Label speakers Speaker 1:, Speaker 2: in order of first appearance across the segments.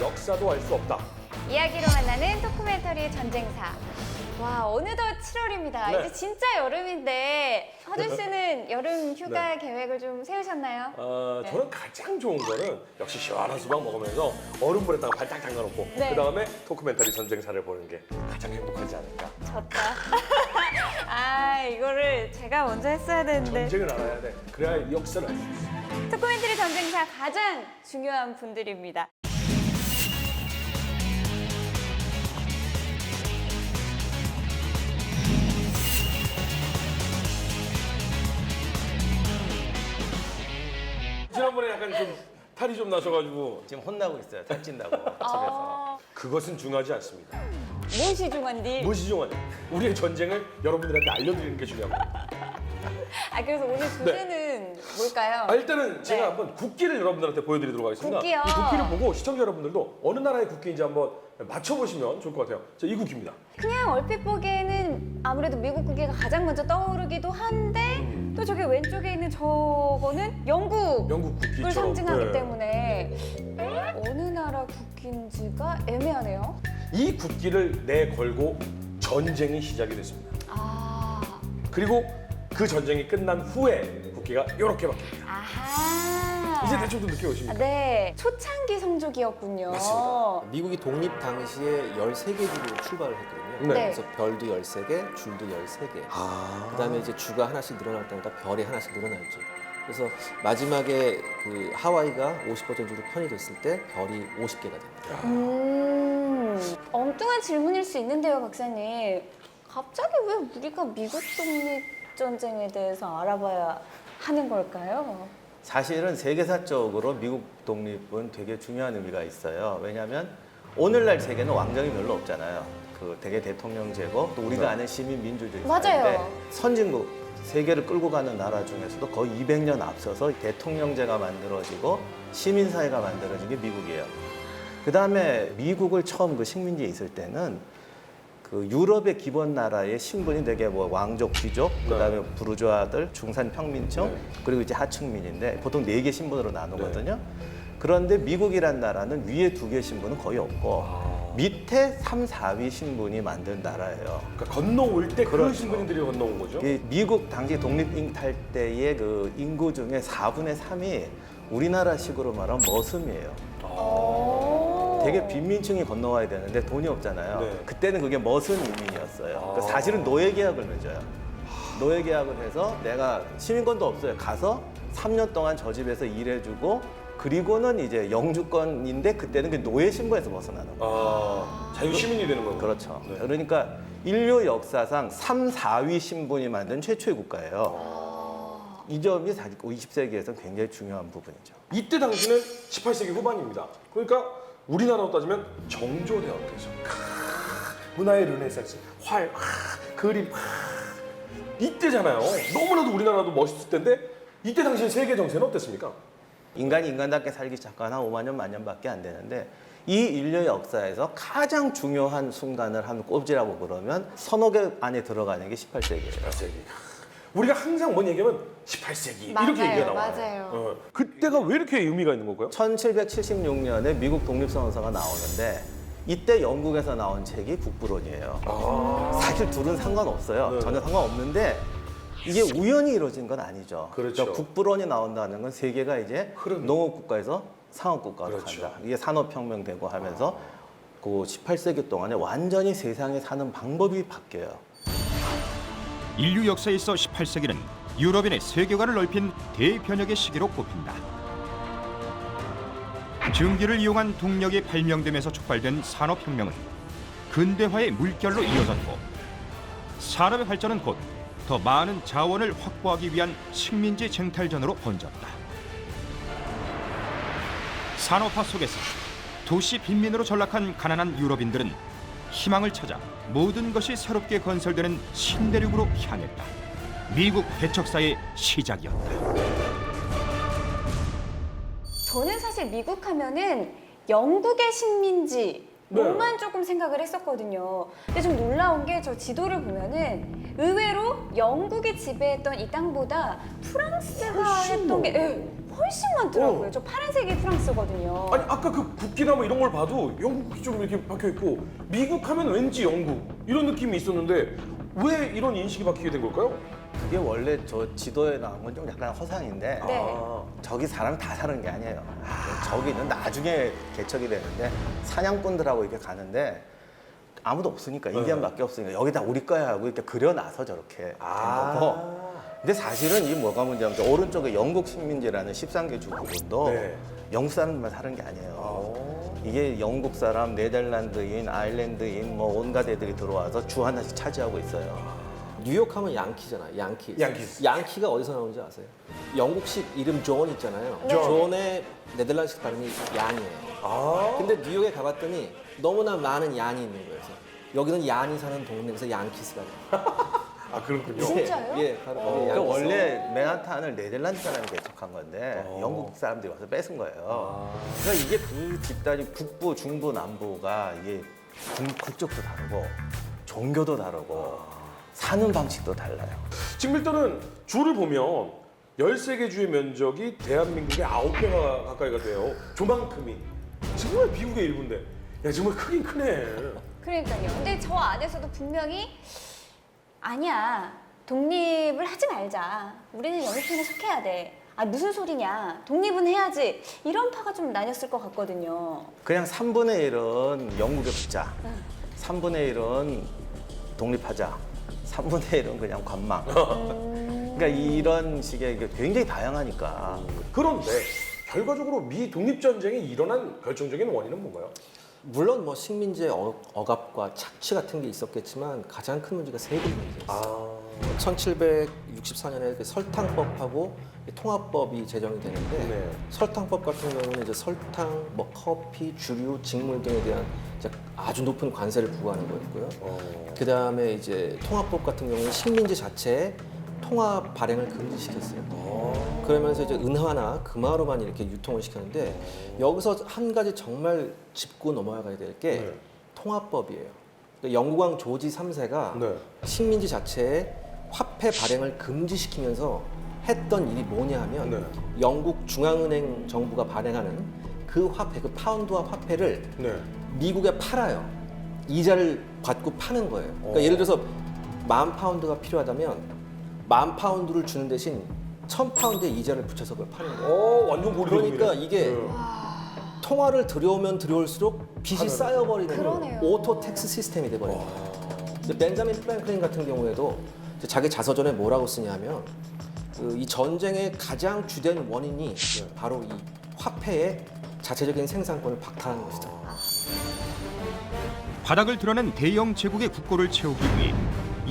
Speaker 1: 역사도 알 수 없다.
Speaker 2: 이야기로 만나는 도큐멘터리 전쟁사. 와, 어느덧 7월입니다.
Speaker 1: 네.
Speaker 2: 이제 진짜 여름인데 허준 씨는 여름 휴가
Speaker 1: 네.
Speaker 2: 계획을 좀 세우셨나요? 네.
Speaker 1: 저는 가장 좋은 거는 역시 시원한 수박 먹으면서 얼음물에다가 발딱 담가놓고
Speaker 2: 네.
Speaker 1: 그 다음에 도큐멘터리 전쟁사를 보는 게 가장 행복하지 않을까.
Speaker 2: 졌다. 아, 이거를 제가 먼저 했어야 되는데.
Speaker 1: 전쟁을 알아야 돼. 그래야 이 역사를 알 수 있어.
Speaker 2: 도큐멘터리 전쟁사 가장 중요한 분들입니다.
Speaker 1: 지난번에 약간 좀 탈이 좀 나셔가지고
Speaker 3: 지금 혼나고 있어요. 살찐다고 집에서.
Speaker 1: 그것은 중요하지 않습니다.
Speaker 2: 무엇이 중요한지.
Speaker 1: 무엇이 중요하냐? 우리의 전쟁을 여러분들한테 알려드리는 게 중요합니다.
Speaker 2: 아, 그래서 오늘 주제는 뭘까요?
Speaker 1: 일단은 제가
Speaker 2: 네.
Speaker 1: 한번 국기를 여러분들한테 보여드리도록 하겠습니다.
Speaker 2: 국기요?
Speaker 1: 이 국기를 보고 시청자 여러분들도 어느 나라의 국기인지 한번 맞춰보시면 좋을 것 같아요. 자, 이 국기입니다.
Speaker 2: 그냥 얼핏 보기에는 아무래도 미국 국기가 가장 먼저 떠오르기도 한데 또 저기 왼쪽에 있는 저거는 영국을
Speaker 1: 영국 국기처럼.
Speaker 2: 상징하기
Speaker 1: 네.
Speaker 2: 때문에 어느 나라 국기인지가 애매하네요.
Speaker 1: 이 국기를 내걸고 전쟁이 시작이 됐습니다.
Speaker 2: 아,
Speaker 1: 그리고 그 전쟁이 끝난 후에 국기가 이렇게 바뀝니다.
Speaker 2: 아하.
Speaker 1: 이제 대충 좀 느낌 오십니까?
Speaker 2: 네, 초창기 성조기였군요.
Speaker 1: 맞습니다.
Speaker 4: 미국이 독립 당시에 13개 주로 출발을 했거든요.
Speaker 1: 네.
Speaker 4: 그래서 별도 13개, 줄도 13개. 그다음에 이제 주가 하나씩 늘어날 때마다 별이 하나씩 늘어났죠. 그래서 마지막에 그 하와이가 50%로 편입됐을 때 별이 50개가 됩니다.
Speaker 2: 엉뚱한 질문일 수 있는데요, 박사님. 갑자기 왜 우리가 미국 독립전쟁에 대해서 알아봐야 하는 걸까요?
Speaker 3: 사실은 세계사적으로 미국 독립은 되게 중요한 의미가 있어요. 왜냐하면 오늘날 세계는 왕정이 별로 없잖아요. 그 되게 대통령제고 또 우리가 아는 시민 민주주의
Speaker 2: 맞아요.
Speaker 3: 사회인데 선진국 세계를 끌고 가는 나라 중에서도 거의 200년 앞서서 대통령제가 만들어지고 시민사회가 만들어진 게 미국이에요. 그 다음에 미국을 처음 그 식민지에 있을 때는 그 유럽의 기본 나라의 신분이 되게 뭐 왕족, 귀족, 그다음에 부르주아들, 중산 평민층,
Speaker 1: 네.
Speaker 3: 그리고 이제 하층민인데 보통 4개 신분으로 나누거든요. 그런데 미국이란 나라는 위에 2개 신분은 거의 없고 밑에 3, 4위 신분이 만든 나라예요.
Speaker 1: 그러니까 건너올 때 그런
Speaker 3: 그렇죠.
Speaker 1: 신분들이 건너온 거죠.
Speaker 3: 이 미국 당시 독립할 때의 그 인구 중에 4분의 3이 우리나라식으로 말하면 머슴이에요. 되게 빈민층이 건너와야 되는데 돈이 없잖아요.
Speaker 1: 네.
Speaker 3: 그때는 그게 머슴 이민이었어요. 그러니까 사실은 노예 계약을 맺어요. 노예 계약을 해서 내가 시민권도 없어요. 가서 3년 동안 저 집에서 일해주고 그리고는 이제 영주권인데 그때는 그 노예 신분에서 벗어나는 거예요.
Speaker 1: 자유 시민이 되는 거고.
Speaker 3: 그렇죠.
Speaker 1: 네.
Speaker 3: 그러니까 인류 역사상 3, 4위 신분이 만든 최초의 국가예요. 이 점이 사실 20세기에서는 굉장히 중요한 부분이죠.
Speaker 1: 이때 당시는 18세기 후반입니다. 그러니까 우리나라로 따지면 정조대왕께서 문화의 르네상스, 활, 그림 이때잖아요. 너무나도 우리나라도 멋있을 때인데 이때 당시 세계 정세는 어땠습니까?
Speaker 3: 인간이 인간답게 살기 시작한 한 5만 년, 만 년밖에 안 되는데 이 인류 역사에서 가장 중요한 순간을 한 꼽지라고 그러면 서너 개 안에 들어가는 게 18세기예요.
Speaker 1: 18세기. 우리가 항상 뭔 얘기하면 18세기
Speaker 2: 맞아요,
Speaker 1: 이렇게 얘기가 나와요.
Speaker 2: 맞아요.
Speaker 1: 그때가 왜 이렇게 의미가 있는 건가요?
Speaker 3: 1776년에 미국 독립선언서가 나오는데 이때 영국에서 나온 책이 국부론이에요. 사실 둘은 상관없어요.
Speaker 1: 네.
Speaker 3: 전혀 상관없는데 이게 우연히 이루어진 건 아니죠.
Speaker 1: 그렇죠.
Speaker 3: 그러니까 국부론이 나온다는 건 세계가 이제
Speaker 1: 흐름.
Speaker 3: 농업국가에서 상업국가로
Speaker 1: 그렇죠.
Speaker 3: 간다. 이게 산업혁명 되고 하면서 그 18세기 동안에 완전히 세상에 사는 방법이 바뀌어요.
Speaker 5: 인류 역사에 있어 18세기는 유럽인의 세계관을 넓힌 대변혁의 시기로 꼽힌다. 증기를 이용한 동력이 발명되면서 촉발된 산업혁명은 근대화의 물결로 이어졌고 산업의 발전은 곧 더 많은 자원을 확보하기 위한 식민지 쟁탈전으로 번졌다. 산업화 속에서 도시 빈민으로 전락한 가난한 유럽인들은 희망을 찾아 모든 것이 새롭게 건설되는 신대륙으로 향했다. 미국 개척사의 시작이었다.
Speaker 2: 저는 사실 미국 하면은 영국의 식민지
Speaker 1: 네.
Speaker 2: 뭐만 조금 생각을 했었거든요. 근데 좀 놀라운 게 저 지도를 보면은 의외로 영국이 지배했던 이 땅보다 프랑스가
Speaker 1: 훨씬
Speaker 2: 했던 게 훨씬 많더라고요. 저 파란색이 프랑스거든요.
Speaker 1: 아니 아까 그 국기나 뭐 이런 걸 봐도 영국 국기 좀 이렇게 박혀 있고 미국 하면 왠지 영국 이런 느낌이 있었는데 왜 이런 인식이 바뀌게 된 걸까요?
Speaker 3: 그게 원래 저 지도에 나온 건 좀 약간 허상인데
Speaker 2: 네.
Speaker 3: 저기 사람 다 사는 게 아니에요. 저기는 나중에 개척이 되는데 사냥꾼들하고 이렇게 가는데 아무도 없으니까 인디안밖에 없으니까 여기다 우리 거야 하고 이렇게 그려놔서 저렇게 된 거고. 근데 사실은 이 뭐가 문제냐면 오른쪽에 영국 식민지라는 13개 주 부분도
Speaker 1: 네.
Speaker 3: 영국 사람들만 사는 게 아니에요. 이게 영국 사람, 네덜란드인, 아일랜드인 뭐 온갖 애들이 들어와서 주 하나씩 차지하고 있어요.
Speaker 4: 뉴욕하면 양키잖아요. 양키.
Speaker 1: 양키스.
Speaker 4: 양키가 어디서 나오는지 아세요? 영국식 이름 존 있잖아요.
Speaker 2: 네.
Speaker 4: 존의 네덜란드식 발음이 얀이에요. 근데 뉴욕에 가봤더니 너무나 많은 얀이 있는 거예요. 그래서 여기는 얀이 사는 동네에서 양키스가 돼요.
Speaker 1: 아 그렇군요.
Speaker 2: 진짜요?
Speaker 4: 예, 바로
Speaker 3: 그러니까
Speaker 4: 양키스.
Speaker 3: 원래 맨하탄을 네덜란드 사람이 개척한 건데 영국 사람들이 와서 뺏은 거예요. 그러니까 이게 그 집단이 북부, 중부, 남부가 이게 국적도 다르고 종교도 다르고 사는 방식도 달라요.
Speaker 1: 지금 일단은 주를 보면 13개 주의 면적이 대한민국의 9배가 가까이가 돼요. 조만큼이. 정말 미국의 일부인데. 야 정말 크긴 크네.
Speaker 2: 그러니까요. 근데 저 안에서도 분명히 아니야. 독립을 하지 말자. 우리는 영국 편에 속해야 돼. 아 무슨 소리냐. 독립은 해야지. 이런 파가 좀 나뉘었을 것 같거든요.
Speaker 3: 그냥 3분의 1은 영국에 붙자. 3분의 1은 독립하자. 3분의 1은 그냥 관망. 그러니까 이런 식의 이게 굉장히 다양하니까.
Speaker 1: 그런데 결과적으로 미 독립전쟁이 일어난 결정적인 원인은 뭔가요?
Speaker 4: 물론 뭐 식민지의 억압과 착취 같은 게 있었겠지만 가장 큰 문제가 세금 문제였어요. 1764년에 그 설탕법하고 통합법이 제정이 되는데
Speaker 1: 네.
Speaker 4: 설탕법 같은 경우는 이제 설탕, 뭐 커피, 주류, 직물 등에 대한 이제 아주 높은 관세를 부과하는 거였고요. 그 다음에 이제 통합법 같은 경우는 식민지 자체에 통합 발행을 금지시켰어요. 그러면서 이제 은화나 금화로만 이렇게 유통을 시켰는데 여기서 한 가지 정말 짚고 넘어가야 될 게
Speaker 1: 네.
Speaker 4: 통합법이에요. 그러니까 영국왕 조지 3세가
Speaker 1: 네.
Speaker 4: 식민지 자체에 화폐 발행을 금지시키면서 했던 일이 뭐냐 하면
Speaker 1: 네.
Speaker 4: 영국 중앙은행 정부가 발행하는 그 화폐, 그 파운드화 화폐를
Speaker 1: 네.
Speaker 4: 미국에 팔아요. 이자를 받고 파는 거예요. 그러니까 예를 들어서 10,000파운드가 필요하다면 10,000파운드를 주는 대신 1,000파운드의 이자를 붙여서 그걸 파는 거예요.
Speaker 1: 완전 고리도금이네.
Speaker 4: 그러니까 이게 통화를 들여오면 들여올수록 빚이 쌓여버리는
Speaker 2: 그러네요.
Speaker 4: 오토 텍스 시스템이 돼버려요. 이제 벤자민 프랭클린 같은 경우에도 이제 자기 자서전에 뭐라고 쓰냐면 이 전쟁의 가장 주된 원인이 바로 이 화폐의 자체적인 생산권을 박탈하는 것이다.
Speaker 5: 바닥을 드러낸 대영 제국의 국고를 채우기 위해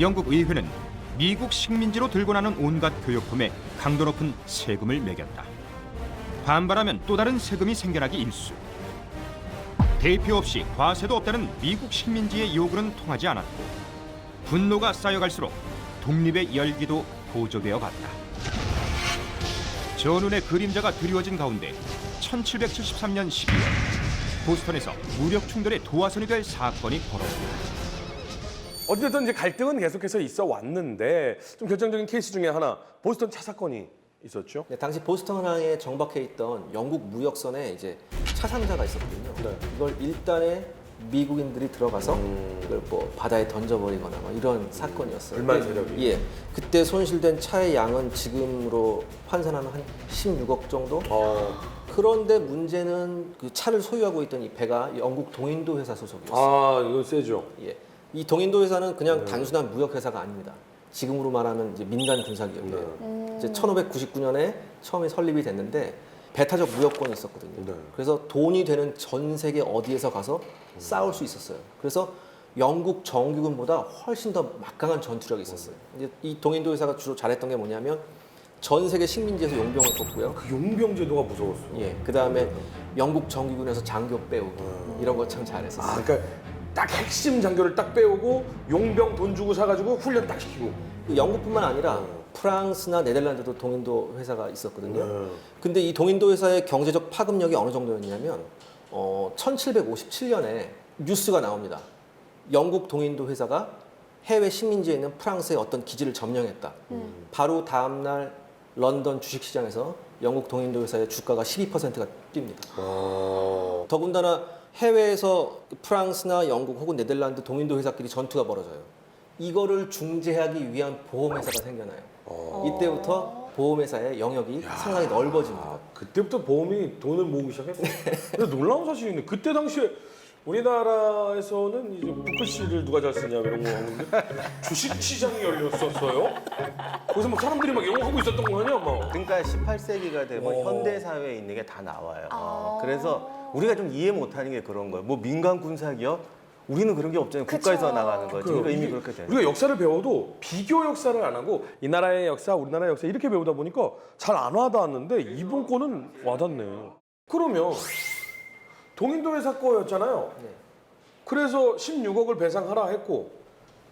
Speaker 5: 영국 의회는 미국 식민지로 들고 나는 온갖 교역품에 강도 높은 세금을 매겼다. 반발하면 또 다른 세금이 생겨나기 일쑤. 대표 없이 과세도 없다는 미국 식민지의 요구는 통하지 않았고 분노가 쌓여갈수록 독립의 열기도 고조되어 갔다. 전운의 그림자가 드리워진 가운데 1773년 12월 보스턴에서 무력 충돌의 도화선이 될 사건이 벌어집니다.
Speaker 1: 어쨌든 이제 갈등은 계속해서 있어 왔는데 좀 결정적인 케이스 중에 하나 보스턴 차 사건이 있었죠.
Speaker 4: 네, 당시 보스턴항에 정박해 있던 영국 무역선에 이제 차 상자가 있었거든요.
Speaker 1: 네.
Speaker 4: 이걸 일단에 미국인들이 들어가서 이걸 뭐 바다에 던져버리거나 뭐 이런 사건이었어요.
Speaker 1: 불만 세력이.
Speaker 4: 예, 그때 손실된 차의 양은 지금으로 환산하면 한 16억 정도. 그런데 문제는 그 차를 소유하고 있던 이 배가 영국 동인도 회사 소속이었어요.
Speaker 1: 이거 세죠.
Speaker 4: 예, 이 동인도 회사는 그냥 단순한 무역 회사가 아닙니다. 지금으로 말하면 이제 민간 군사기업이에요. 이제 1599년에 처음에 설립이 됐는데 배타적 무역권이 있었거든요.
Speaker 1: 네.
Speaker 4: 그래서 돈이 되는 전 세계 어디에서 가서 싸울 수 있었어요. 그래서 영국 정규군보다 훨씬 더 막강한 전투력이 있었어요. 이제 이 동인도 회사가 주로 잘했던 게 뭐냐면 전 세계 식민지에서 용병을 뽑고요.
Speaker 1: 그 용병 제도가 무서웠어.
Speaker 4: 예, 그 다음에 영국 정규군에서 장교 빼오기 이런 거 참 잘했었어요.
Speaker 1: 그러니까 딱 핵심 장교를 딱 빼오고 용병 돈 주고 사가지고 훈련 딱 시키고.
Speaker 4: 그 영국뿐만 아니라 프랑스나 네덜란드도 동인도 회사가 있었거든요. 근데 이 동인도 회사의 경제적 파급력이 어느 정도였냐면 1757년에 뉴스가 나옵니다. 영국 동인도 회사가 해외 식민지에 있는 프랑스의 어떤 기지를 점령했다. 바로 다음 날 런던 주식시장에서 영국 동인도 회사의 주가가 12%가 뜁니다. 더군다나 해외에서 프랑스나 영국 혹은 네덜란드 동인도 회사끼리 전투가 벌어져요. 이거를 중재하기 위한 보험회사가 생겨나요. 이때부터 보험회사의 영역이 상당히 넓어집니다.
Speaker 1: 그때부터 보험이 돈을 모으기 시작했어요. 근데 놀라운 사실인데 그때 당시에 우리나라에서는 이제 붓글씨를 누가 잘 쓰냐 이런 거 하는데 주식시장이 열렸었어요. 거기서 막 사람들이 막 이런 거 하고 있었던 거 아니야? 막.
Speaker 3: 그러니까 18세기가 되면
Speaker 1: 오.
Speaker 3: 현대 사회에 있는 게 다 나와요.
Speaker 2: 아.
Speaker 3: 그래서 우리가 좀 이해 못하는 게 그런 거예요. 뭐 민간 군사 기업 우리는 그런 게 없잖아요.
Speaker 2: 그쵸.
Speaker 3: 국가에서 나가는 거지. 그러니까 이미
Speaker 1: 이게
Speaker 3: 그렇게 돼요.
Speaker 1: 우리가 역사를 배워도 비교 역사를 안 하고 이 나라의 역사, 우리나라의 역사 이렇게 배우다 보니까 잘 안 와닿았는데 이번 거는 와닿네요. 그러면 동인도 회사 거였잖아요.
Speaker 4: 네.
Speaker 1: 그래서 16억을 배상하라 했고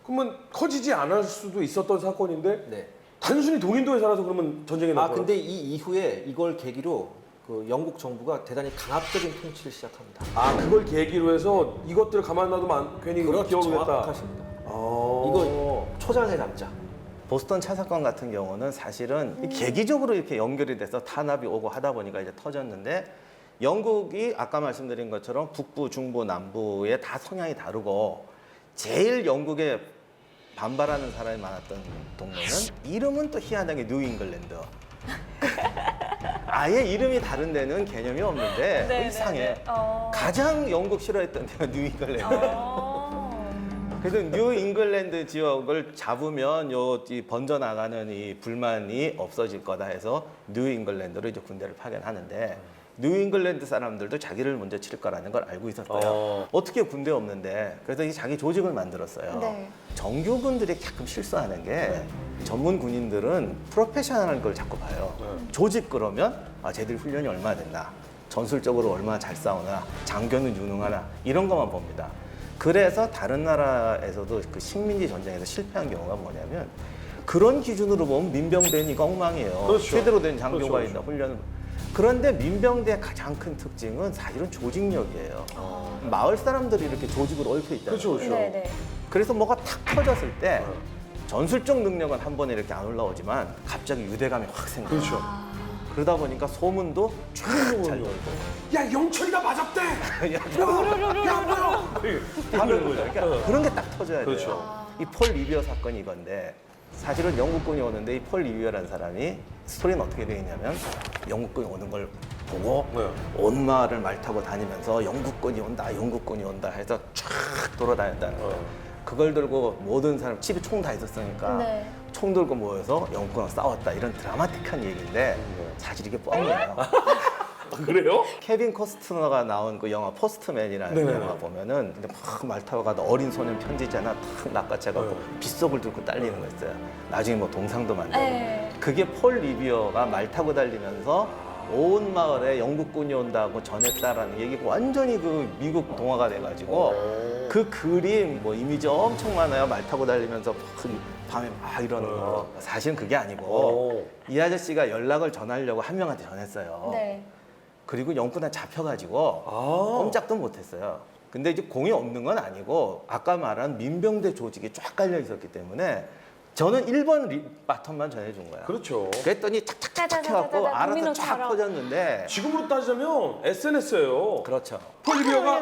Speaker 1: 그러면 커지지 않을 수도 있었던 사건인데
Speaker 4: 네.
Speaker 1: 단순히 동인도 회사라서 그러면 전쟁이 났어요.
Speaker 4: 근데 이 이후에 이걸 계기로 그 영국 정부가 대단히 강압적인 통치를 시작합니다.
Speaker 1: 그걸 계기로 해서 이것들을 가만 놔두면 괜히
Speaker 4: 그렇죠.
Speaker 1: 기억을 했다.
Speaker 4: 정확하십니다. 이거 초장에 담자.
Speaker 3: 보스턴 차 사건 같은 경우는 사실은 계기적으로 이렇게 연결이 돼서 탄압이 오고 하다 보니까 이제 터졌는데 영국이 아까 말씀드린 것처럼 북부, 중부, 남부에 다 성향이 다르고 제일 영국에 반발하는 사람이 많았던 동네는 이름은 또 희한하게 뉴잉글랜드. 아예 이름이 다른 데는 개념이 없는데
Speaker 2: 네,
Speaker 3: 이상해.
Speaker 2: 네, 네.
Speaker 3: 가장 영국 싫어했던 데가 뉴잉글랜드. 그래서 뉴 잉글랜드 지역을 잡으면 이 번져 나가는 이 불만이 없어질 거다 해서 뉴 잉글랜드로 이제 군대를 파견하는데 뉴 잉글랜드 사람들도 자기를 먼저 칠 거라는 걸 알고 있었어요. 어떻게 군대 없는데 그래서 이 자기 조직을 만들었어요.
Speaker 2: 네.
Speaker 3: 정규군들이 가끔 실수하는 게 전문 군인들은 프로페셔널한 걸 자꾸 봐요. 조직 그러면 쟤들이 훈련이 얼마나 됐나, 전술적으로 얼마나 잘 싸우나, 장교는 유능하나 이런 것만 봅니다. 그래서 다른 나라에서도 그 식민지 전쟁에서 실패한 경우가 뭐냐면 그런 기준으로 보면 민병대니까 엉망이에요.
Speaker 1: 그렇죠.
Speaker 3: 제대로 된 장교가
Speaker 1: 그렇죠,
Speaker 3: 있다 훈련. 그런데 민병대의 가장 큰 특징은 사실은 조직력이에요. 마을 사람들이 이렇게 조직으로 얽혀 있잖아요.
Speaker 1: 그렇죠, 그렇죠.
Speaker 2: 네네.
Speaker 3: 그래서 뭐가 탁 터졌을 때 전술적 능력은 한 번에 이렇게 안 올라오지만 갑자기 유대감이 확 생겨요.
Speaker 1: 그렇죠.
Speaker 3: 그러다 보니까 소문도 쫙잘 돌고.
Speaker 1: 야 영철이가 맞았대. 야 뭐야?
Speaker 3: 하는 거죠. 그러니까 그런 게 딱 터져야 돼요.
Speaker 1: 그렇죠.
Speaker 3: 이 폴 리비어 사건이 이건데 사실은 영국군이 오는데 이 폴 리비어라는 사람이 스토리는 어떻게 되어 있냐면 영국군이 오는 걸 보고
Speaker 1: 네.
Speaker 3: 온 마을을 말 타고 다니면서 영국군이 온다, 영국군이 온다 해서 쫙 돌아다녔다는 거예요. 그걸 들고 모든 사람 집에 총 다 있었으니까
Speaker 2: 네.
Speaker 3: 총 들고 모여서 영국군하고 싸웠다 이런 드라마틱한 얘기인데 사실 이게 뻥이에요.
Speaker 1: 그래요?
Speaker 3: 케빈 코스트너가 나온 그 영화 포스트맨이라는
Speaker 1: 네네네.
Speaker 3: 영화 보면은 근데 막 말 타고 가다 어린 소년 편지잖아 탁 낚아채갖고
Speaker 1: 네.
Speaker 3: 빗속을 들고 딸리는 거 있어요. 나중에 뭐 동상도 만들고.
Speaker 2: 네.
Speaker 3: 그게 폴 리비어가 말 타고 달리면서 온 마을에 영국군이 온다고 전했다라는 얘기가 완전히 그 미국 동화가 돼가지고 그 그림 뭐 이미지 엄청 많아요. 말 타고 달리면서 막 밤에 막 이러는 거. 사실은 그게 아니고 이 아저씨가 연락을 전하려고 한 명한테 전했어요.
Speaker 2: 네.
Speaker 3: 그리고 영국에 잡혀가지고 꼼짝도 못했어요. 근데 이제 공이 없는 건 아니고 아까 말한 민병대 조직이 쫙 깔려 있었기 때문에 저는 1번 바톤만 전해준 거야.
Speaker 1: 그렇죠.
Speaker 3: 그랬더니 착착착 해갖고
Speaker 2: 짜자자자자,
Speaker 3: 알아서 쫙
Speaker 2: 도미노처럼.
Speaker 3: 퍼졌는데
Speaker 1: 지금으로 따지자면 SNS예요.
Speaker 3: 그렇죠.
Speaker 1: 폴리비어가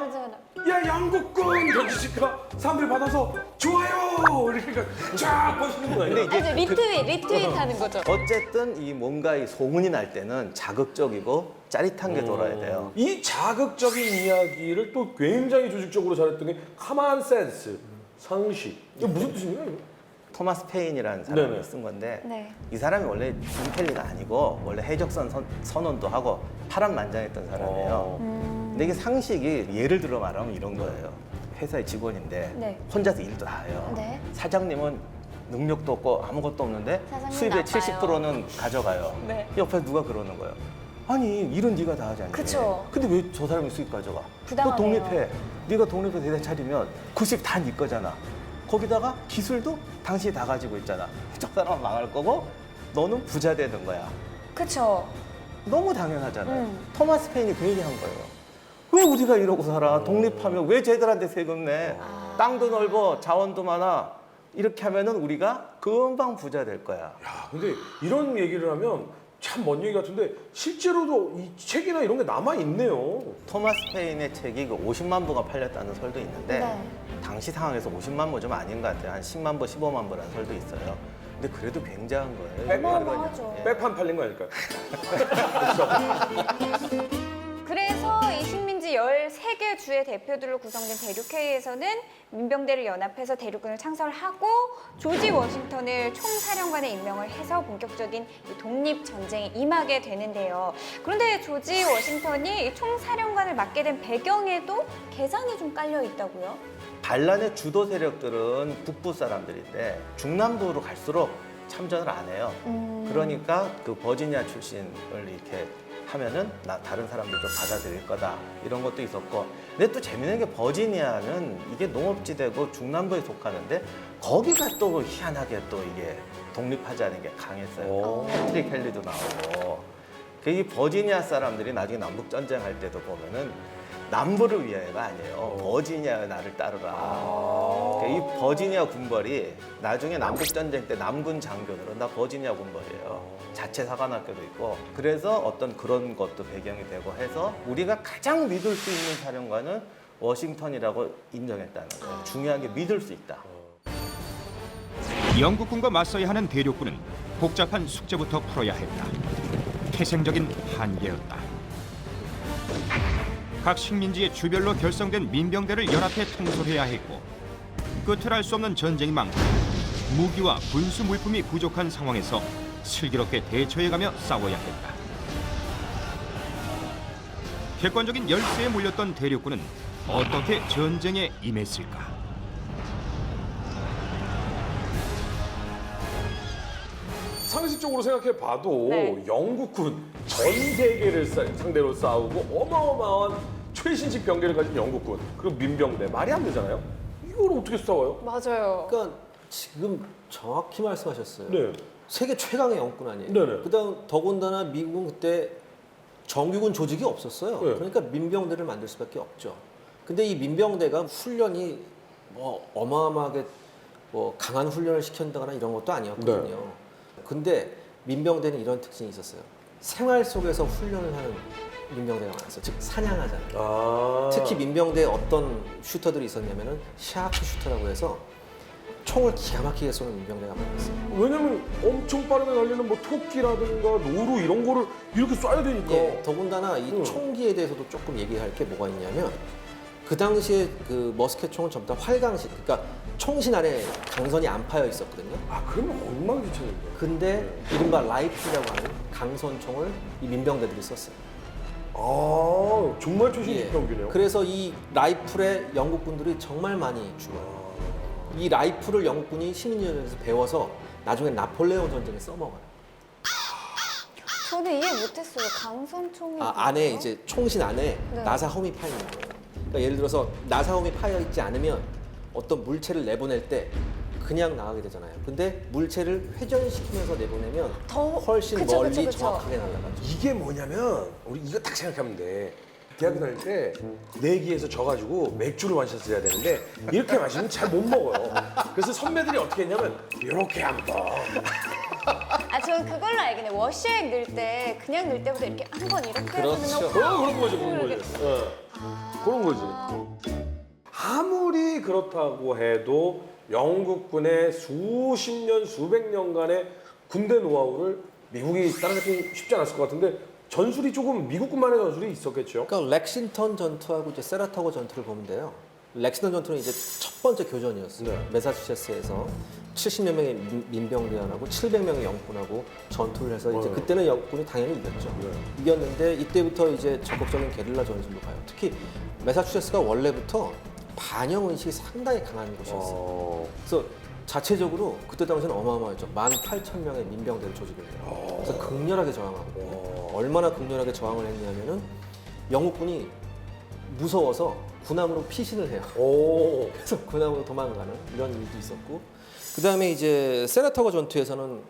Speaker 1: 야 영국군 던지니까 사람들이 받아서 좋아요 이렇게 쫙 퍼지는 거예요.
Speaker 3: 근데 이제
Speaker 2: 아니, 리트윗 하는 거죠.
Speaker 3: 어쨌든 이 뭔가 이 소문이 날 때는 자극적이고 짜릿한 게 돌아야 돼요.
Speaker 1: 이 자극적인 이야기를 또 굉장히 조직적으로 잘했던 게 카만 센스, 상식. 이게 무슨 뜻이냐 이거?
Speaker 3: 토마스 페인이라는 사람이
Speaker 1: 네네.
Speaker 3: 쓴 건데
Speaker 2: 네.
Speaker 3: 이 사람이 원래 인텔리가 아니고 원래 해적선 선원도 하고 파란만장했던 사람이에요. 근데 이게 상식이 예를 들어 말하면 이런 거예요. 회사의 직원인데
Speaker 2: 네.
Speaker 3: 혼자서 일도 다 해요.
Speaker 2: 네.
Speaker 3: 사장님은 능력도 없고 아무것도 없는데
Speaker 2: 사장님
Speaker 3: 수입의
Speaker 2: 나빠요.
Speaker 3: 70%는 가져가요.
Speaker 2: 네.
Speaker 3: 옆에 누가 그러는 거예요. 아니 일은 네가 다 하지 않니?
Speaker 2: 그쵸.
Speaker 3: 근데 왜 저 사람이 수입 가져가? 너
Speaker 2: 부당하네요.
Speaker 3: 독립해. 네가 독립해서 대대 차리면 그 수입 다 네 거잖아. 거기다가 기술도 당신이 다 가지고 있잖아. 저 사람은 망할 거고 너는 부자 되는 거야.
Speaker 2: 그쵸.
Speaker 3: 너무 당연하잖아요. 토마스 페인이 그 얘기 한 거예요. 왜 우리가 이러고 살아? 독립하면 왜 쟤들한테 세금 내? 땅도 넓어, 자원도 많아. 이렇게 하면은 우리가 금방 부자 될 거야.
Speaker 1: 야, 근데 이런 얘기를 하면 참 먼 얘기 같은데 실제로도 이 책이나 이런 게 남아 있네요.
Speaker 3: 토마스 페인의 책이 그 50만 부가 팔렸다는 설도 있는데
Speaker 2: 네.
Speaker 3: 당시 상황에서 50만 부 좀 아닌 것 같아요. 한 10만 부, 15만 부라는 설도 있어요. 근데 그래도 굉장한 거예요.
Speaker 2: 어마어마하죠.
Speaker 3: 예.
Speaker 1: 백판 팔린 거 아닐까요?
Speaker 2: 그래서 이 식민지 13개 주의 대표들로 구성된 대륙회의에서는 민병대를 연합해서 대륙군을 창설하고 조지 워싱턴을 총사령관에 임명을 해서 본격적인 이 독립전쟁에 임하게 되는데요. 그런데 조지 워싱턴이 이 총사령관을 맡게 된 배경에도 계산이 좀 깔려 있다고요?
Speaker 3: 반란의 주도 세력들은 북부 사람들인데 중남부로 갈수록 참전을 안 해요. 그러니까 그 버지니아 출신을 이렇게 하면은 다른 사람들도 받아들일 거다 이런 것도 있었고, 근데 또 재밌는 게 버지니아는 이게 농업지대고 중남부에 속하는데 거기가 또 희한하게 또 이게 독립하자는 게 강했어요. 패트릭 헨리도 나오고. 이 버지니아 사람들이 나중에 남북 전쟁할 때도 보면은 남부를 위하여가 아니에요. 버지니아의 나를 따르라. 그러니까 이 버지니아 군벌이 나중에 남북 전쟁 때 남군 장교들은 다 버지니아 군벌이에요. 자체 사관학교도 있고. 그래서 어떤 그런 것도 배경이 되고 해서 우리가 가장 믿을 수 있는 사령관은 워싱턴이라고 인정했다는 거예요. 중요한 게 믿을 수 있다.
Speaker 5: 영국군과 맞서야 하는 대륙군은 복잡한 숙제부터 풀어야 했다. 태생적인 한계였다. 각 식민지의 주별로 결성된 민병대를 연합해 통솔해야 했고, 끝을 알 수 없는 전쟁인 만큼 무기와 군수 물품이 부족한 상황에서 슬기롭게 대처해가며 싸워야 했다. 객관적인 열세에 몰렸던 대륙군은 어떻게 전쟁에 임했을까?
Speaker 1: 상식적으로 생각해 봐도
Speaker 2: 네.
Speaker 1: 영국군 전 세계를 상대로 싸우고 어마어마한 최신식 병기를 가진 영국군 그리고 민병대 말이 안 되잖아요. 이걸 어떻게 싸워요?
Speaker 2: 맞아요.
Speaker 4: 그러니까 지금 정확히 말씀하셨어요.
Speaker 1: 네.
Speaker 4: 세계 최강의 영군 아니에요.
Speaker 1: 네네.
Speaker 4: 그다음 더군다나 미국은 그때 정규군 조직이 없었어요.
Speaker 1: 네.
Speaker 4: 그러니까 민병대를 만들 수밖에 없죠. 근데 이 민병대가 훈련이 뭐 어마어마하게 뭐 강한 훈련을 시킨다거나 이런 것도 아니었거든요.
Speaker 1: 네.
Speaker 4: 근데 민병대는 이런 특징이 있었어요. 생활 속에서 훈련을 하는 민병대가 많았어요. 즉 사냥하잖아요.
Speaker 1: 아.
Speaker 4: 특히 민병대에 어떤 슈터들이 있었냐면은 샤프 슈터라고 해서 총을 기가 막히게 쏘는 민병대가 많았어요.
Speaker 1: 왜냐면 엄청 빠르게 달리는 뭐 토끼라든가 노루 이런 거를 이렇게 쏴야 되니까.
Speaker 4: 예, 더군다나 이 총기에 대해서도 조금 얘기할 게 뭐가 있냐면 그 당시에 그 머스켓 총은 전부 다 활강식, 그러니까 총신 안에 강선이 안 파여 있었거든요.
Speaker 1: 아 그러면 엉망진창인데.
Speaker 4: 근데 이른바 라이플이라고 하는 강선총을 이 민병대들이 썼어요.
Speaker 1: 아 정말 최신식
Speaker 4: 예,
Speaker 1: 병기네요.
Speaker 4: 그래서 이 라이플에 영국군들이 정말 많이 죽어요. 이 라이플을 영국군이 시민연에서 배워서 나중에 나폴레옹 전쟁에 써먹어요.
Speaker 2: 저는 이해 못했어요. 강선총이
Speaker 4: 안에
Speaker 2: 뭐예요?
Speaker 4: 이제 총신 안에
Speaker 2: 네.
Speaker 4: 나사홈이 파여 있는 거예요. 그러니까 예를 들어서 나사홈이 파여 있지 않으면 어떤 물체를 내보낼 때 그냥 나가게 되잖아요. 근데 물체를 회전시키면서 내보내면
Speaker 2: 더
Speaker 4: 훨씬
Speaker 2: 그쵸,
Speaker 4: 멀리
Speaker 2: 그쵸, 그쵸.
Speaker 4: 정확하게 날아가죠.
Speaker 1: 이게 뭐냐면 우리 이거 딱 생각하면 돼. 대학교 다닐 때 내기에서 져가지고 맥주를 완샷을 해야 되는데 이렇게 마시면 잘 못 먹어요. 그래서 선배들이 어떻게 했냐면 이렇게 한번
Speaker 2: 아, 저는 그걸로 알겠네. 워시액 넣을 때 그냥 넣을 때보다 이렇게 한 번 이렇게
Speaker 4: 그렇죠.
Speaker 2: 해서
Speaker 1: 그런 거지 그런 거지. 그런 거지. 아무리 그렇다고 해도 영국군의 수십 년 수백 년간의 군대 노하우를 미국이 따라잡기 쉽지 않았을 것 같은데 전술이 조금 미국군만의 전술이 있었겠죠.
Speaker 4: 그러니까 렉싱턴 전투하고 이제 세라토거 전투를 보면 돼요. 렉싱턴 전투는 이제 첫 번째 교전이었어요.
Speaker 1: 네.
Speaker 4: 매사추세츠에서 70여 명의 민병대원하고 700명의 영군하고 전투를 해서 이제 그때는 영군이 당연히 이겼죠.
Speaker 1: 네.
Speaker 4: 이겼는데 이때부터 이제 적극적인 게릴라 전술로 가요. 특히 매사추세츠가 원래부터 반영 의식이 상당히 강한 곳이었어요. 그래서 자체적으로 그때 당시에는 어마어마했죠. 18,000명의 민병대를 조직해요. 그래서 극렬하게 저항하거든요. 얼마나 극렬하게 저항을 했냐면은 영국군이 무서워서 군함으로 피신을 해요.
Speaker 1: 오.
Speaker 4: 그래서 군함으로 도망가는 이런 일도 있었고, 그 다음에 이제 세라토거 전투에서는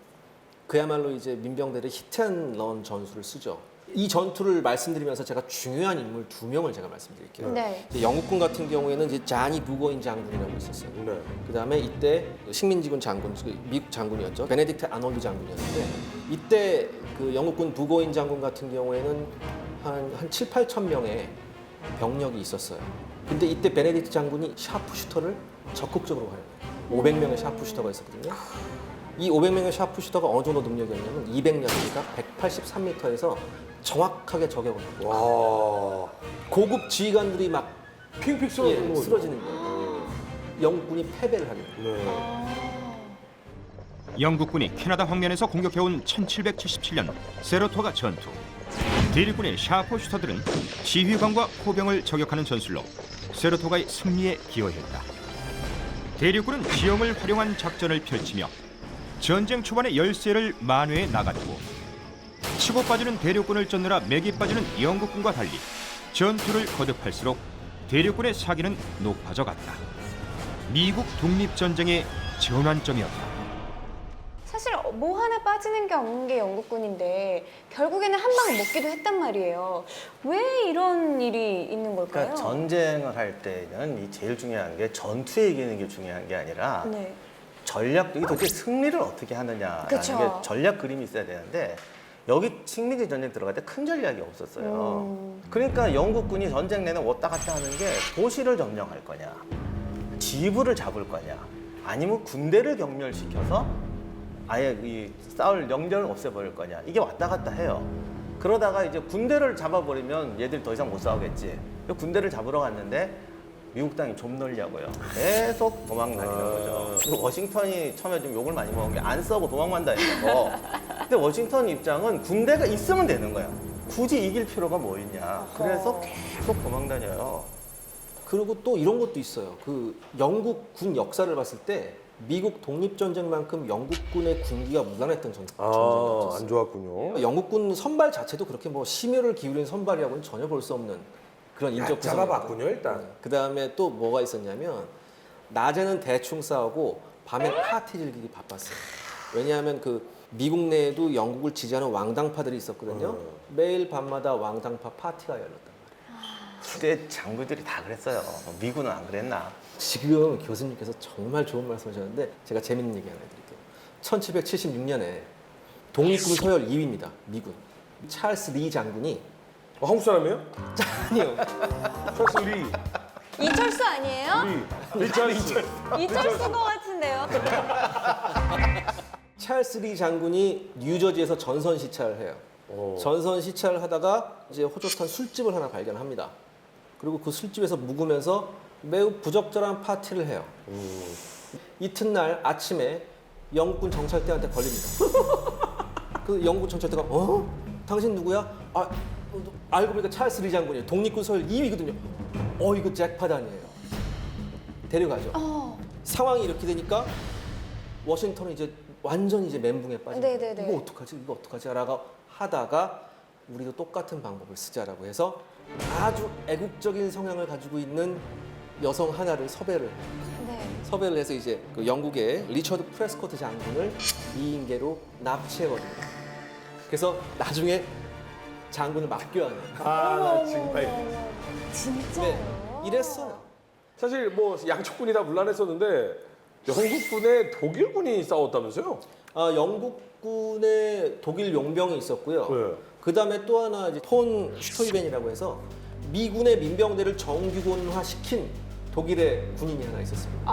Speaker 4: 그야말로 이제 민병대를 히트앤런 전술을 쓰죠. 이 전투를 말씀드리면서 제가 중요한 인물 2명을 제가 말씀드릴게요.
Speaker 2: 네.
Speaker 4: 이제 영국군 같은 경우에는 이제 자니 부고인 장군이라고 있었어요.
Speaker 1: 네.
Speaker 4: 그다음에 이때 식민지군 장군, 미국 장군이었죠. 베네딕트 아놀드 장군이었는데 이때 그 영국군 부고인 장군 같은 경우에는 한 7, 8천 명의 병력이 있었어요. 근데 이때 베네딕트 장군이 샤프슈터를 적극적으로 활용해요. 500명의 샤프슈터가 있었거든요. 이 500명의 샤프슈터가 어느 정도 능력이었냐면 200년이니까 183m에서 정확하게 저격을 하고
Speaker 1: 와.
Speaker 4: 고급 지휘관들이 막
Speaker 1: 핑핑 쓰러지는 거죠.
Speaker 4: 쓰러지는 거예요. 영국군이 패배를 하는 거예요.
Speaker 1: 네.
Speaker 5: 영국군이 캐나다 황면에서 공격해온 1777년 세로토가 전투. 대륙군의 샤프슈터들은 지휘관과 포병을 저격하는 전술로 세로토가의 승리에 기여했다. 대륙군은 지형을 활용한 작전을 펼치며 전쟁 초반의 열세를 만회해 나갔고 치고 빠지는 대륙군을 쫓느라 맥이 빠지는 영국군과 달리 전투를 거듭할수록 대륙군의 사기는 높아져 갔다. 미국 독립전쟁의 전환점이었다.
Speaker 2: 사실 뭐 하나 빠지는 게 없는 게 영국군인데 결국에는 한 방을 먹기도 했단 말이에요. 왜 이런 일이 있는 걸까요?
Speaker 3: 그러니까 전쟁을 할 때는 이 제일 중요한 게 전투에 이기는 게 중요한 게 아니라
Speaker 2: 네.
Speaker 3: 전략도 이게 도대체 승리를 어떻게 하느냐라는
Speaker 2: 그쵸.
Speaker 3: 게 전략 그림이 있어야 되는데 여기 식민지 전쟁 들어갈 때 큰 전략이 없었어요. 그러니까 영국군이 전쟁 내내 왔다 갔다 하는 게 도시를 점령할 거냐, 지부를 잡을 거냐, 아니면 군대를 경멸시켜서 아예 이 싸울 영전을 없애버릴 거냐, 이게 왔다 갔다 해요. 그러다가 이제 군대를 잡아버리면 얘들이 더 이상 못 싸우겠지. 군대를 잡으러 갔는데 미국 땅이 좀 놀려고요. 계속 도망 다니는 거죠. 그리고 워싱턴이 처음에 좀 욕을 많이 먹은 게 안 싸우고 도망만 다니는 거. 근데 워싱턴 입장은 군대가 있으면 되는 거야. 굳이 이길 필요가 뭐 있냐. 그래서 계속 도망 다녀요.
Speaker 4: 그리고 또 이런 것도 있어요. 그 영국 군 역사를 봤을 때 미국 독립전쟁만큼 영국군의 군기가 무난했던 전쟁이었어요.
Speaker 1: 안 좋았군요.
Speaker 4: 영국군 선발 자체도 그렇게 뭐 심혈을 기울인 선발이라고는 전혀 볼 수 없는 그런 인적 구성이었고.
Speaker 1: 잡아봤군요, 일단.
Speaker 4: 그 다음에 또 뭐가 있었냐면 낮에는 대충 싸우고 밤에 파티 즐기기 바빴어요. 왜냐하면 그 미국 내에도 영국을 지지하는 왕당파들이 있었거든요. 매일 밤마다 왕당파 파티가 열렸단 말이에요.
Speaker 3: 그때 장군들이 다 그랬어요. 미군은 안 그랬나?
Speaker 4: 지금 교수님께서 정말 좋은 말씀하셨는데 제가 재밌는 얘기 하나 해드릴게요. 1776년에 독립군 서열 2위입니다. 미군. 찰스 리 장군이
Speaker 1: 한국 사람이에요?
Speaker 4: 아니요.
Speaker 1: 찰스 리.
Speaker 2: 이철수 아니에요?
Speaker 1: 리찰스.
Speaker 2: 이철수인 것 같은데요?
Speaker 4: 찰스 리 장군이 뉴저지에서 전선 시찰을 해요. 전선 시찰을 하다가 이제 호젓한 술집을 하나 발견합니다. 그리고 그 술집에서 묵으면서 매우 부적절한 파티를 해요. 이튿날 아침에 영국군 정찰대한테 걸립니다. 그 영국군 정찰대가 당신 누구야? 알고 보니까 찰스 리 장군이에요. 독립군 서열 2위거든요. 이거 잭팟 아니에요. 데려가죠. 상황이 이렇게 되니까 워싱턴은 이제 완전히 이제 멘붕에 빠진 거예요.
Speaker 2: 네네네.
Speaker 4: 이거 어떡하지? 라고 하다가 우리도 똑같은 방법을 쓰자라고 해서 아주 애국적인 성향을 가지고 있는 여성 하나를 섭외를 해서 이제 그 영국의 리처드 프레스코트 장군을 이인계로 납치해거든요. 그래서 나중에 장군을 맡겨야 해요.
Speaker 1: 나 정말.
Speaker 2: 진짜요?
Speaker 4: 네, 이랬어요.
Speaker 1: 사실 뭐 양쪽군이 다 문란했었는데 영국군에 독일군이 싸웠다면서요?
Speaker 4: 영국군에 독일 용병이 있었고요.
Speaker 1: 네.
Speaker 4: 그 다음에 또 하나 이제 폰 슈토이벤이라고 해서 미군의 민병대를 정규군화시킨 독일의 군인이 하나 있었습니다.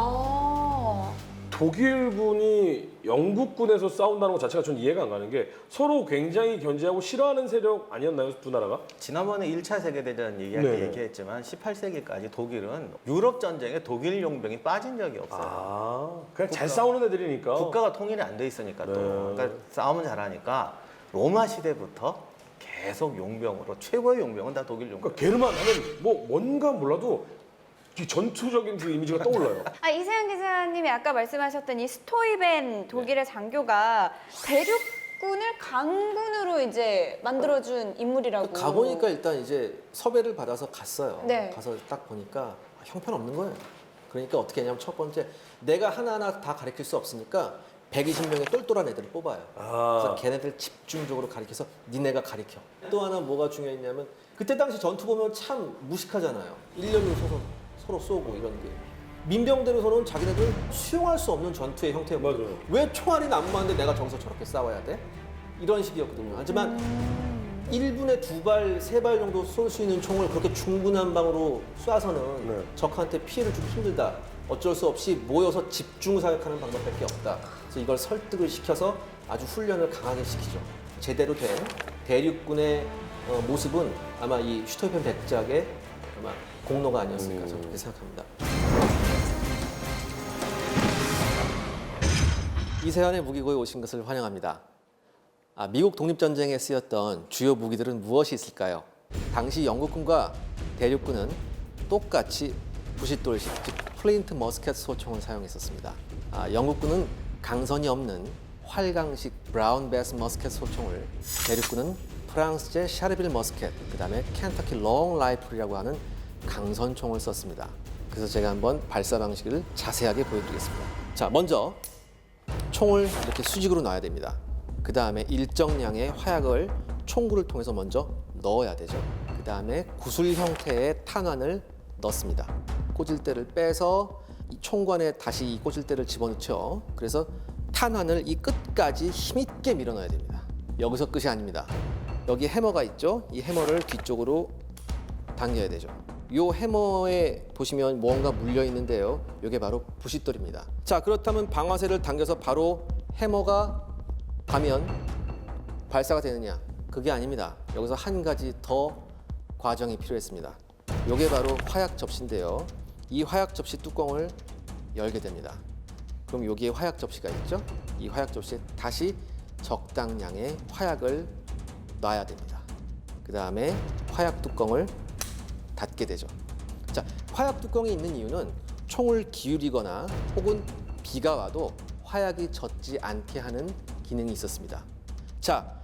Speaker 1: 독일군이 영국군에서 싸운다는 것 자체가 전 이해가 안 가는 게 서로 굉장히 견제하고 싫어하는 세력 아니었나요, 두 나라가?
Speaker 3: 지난번에 1차 세계대전 얘기할 때
Speaker 1: 네.
Speaker 3: 얘기했지만 18세기까지 독일은 유럽 전쟁에 독일 용병이 빠진 적이 없어요.
Speaker 1: 그냥 잘 싸우는 애들이니까.
Speaker 3: 국가가 통일이 안 돼 있으니까 또.
Speaker 1: 네.
Speaker 3: 그러니까 싸움은 잘하니까 로마 시대부터 계속 용병으로 최고의 용병은 다 독일 용병.
Speaker 1: 그러니까 게르만 하면 뭐 뭔가 몰라도 이 전투적인 그 이미지가 떠올라요.
Speaker 2: 이세영 기자님이 아까 말씀하셨던 이 스토이벤 독일의 장교가 대륙군을 강군으로 이제 만들어준 인물이라고.
Speaker 4: 가보니까 일단 이제 섭외를 받아서 갔어요.
Speaker 2: 네.
Speaker 4: 가서 딱 보니까 형편없는 거예요. 그러니까 어떻게 했냐면 첫 번째 내가 하나하나 다 가르칠 수 없으니까 120명의 똘똘한 애들을 뽑아요. 그래서 걔네들 집중적으로 가리켜서 니네가 가리켜. 또 하나 뭐가 중요했냐면 그때 당시 전투 보면 참 무식하잖아요. 일렬로 서로 쏘고 이런 게. 민병대로서는 자기네들 수용할 수 없는 전투의 형태였거든요.
Speaker 1: 맞아요.
Speaker 4: 왜 총알이 난무하는데 내가 저기서 저렇게 싸워야 돼? 이런 식이었거든요. 하지만 1분에 2발, 3발 정도 쏠 수 있는 총을 그렇게 중분한 방으로 쏴서는
Speaker 1: 네.
Speaker 4: 적한테 피해를 주기 힘들다. 어쩔 수 없이 모여서 집중 사격하는 방법밖에 없다. 그래서 이걸 설득을 시켜서 아주 훈련을 강하게 시키죠. 제대로 된 대륙군의 모습은 아마 이 슈터이펜 백작의 아마 공로가 아니었을까 저는 그렇게 생각합니다. 이세환의 무기고에 오신 것을 환영합니다. 미국 독립전쟁에 쓰였던 주요 무기들은 무엇이 있을까요? 당시 영국군과 대륙군은 똑같이 부싯돌식, 즉 플린트 머스켓 소총을 사용했었습니다. 영국군은 강선이 없는 활강식 브라운 베스 머스켓 소총을, 대륙군은 프랑스제 샤르빌 머스켓, 그 다음에 켄터키 롱 라이플이라고 하는 강선총을 썼습니다. 그래서 제가 한번 발사 방식을 자세하게 보여드리겠습니다. 자, 먼저 총을 이렇게 수직으로 놔야 됩니다. 그 다음에 일정량의 화약을 총구를 통해서 먼저 넣어야 되죠. 그 다음에 구슬 형태의 탄환을 넣습니다. 꽂을대를 빼서 이 총관에 다시 이 꽂을대를 집어넣죠. 그래서 탄환을 이 끝까지 힘있게 밀어넣어야 됩니다. 여기서 끝이 아닙니다. 여기 해머가 있죠. 이 해머를 뒤쪽으로 당겨야 되죠. 이 해머에 보시면 무언가 물려 있는데요. 이게 바로 부싯돌입니다. 자, 그렇다면 방아쇠를 당겨서 바로 해머가 가면 발사가 되느냐? 그게 아닙니다. 여기서 한 가지 더 과정이 필요했습니다. 이게 바로 화약 접시인데요. 이 화약 접시 뚜껑을 열게 됩니다. 그럼 여기에 화약 접시가 있죠? 이 화약 접시에 다시 적당량의 화약을 놔야 됩니다. 그 다음에 화약 뚜껑을 닫게 되죠. 자, 화약 뚜껑이 있는 이유는 총을 기울이거나 혹은 비가 와도 화약이 젖지 않게 하는 기능이 있었습니다. 자,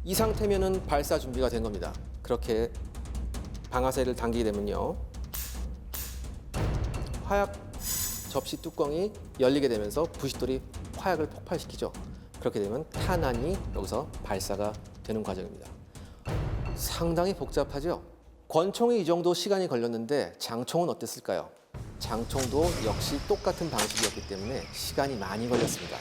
Speaker 4: 이 상태면은 발사 준비가 된 겁니다. 그렇게 방아쇠를 당기게 되면요, 화약 접시 뚜껑이 열리게 되면서 부싯돌이 화약을 폭발시키죠. 그렇게 되면 탄환이 여기서 발사가 되는 과정입니다. 상당히 복잡하죠? 권총이 이 정도 시간이 걸렸는데 장총은 어땠을까요? 장총도 역시 똑같은 방식이었기 때문에 시간이 많이 걸렸습니다.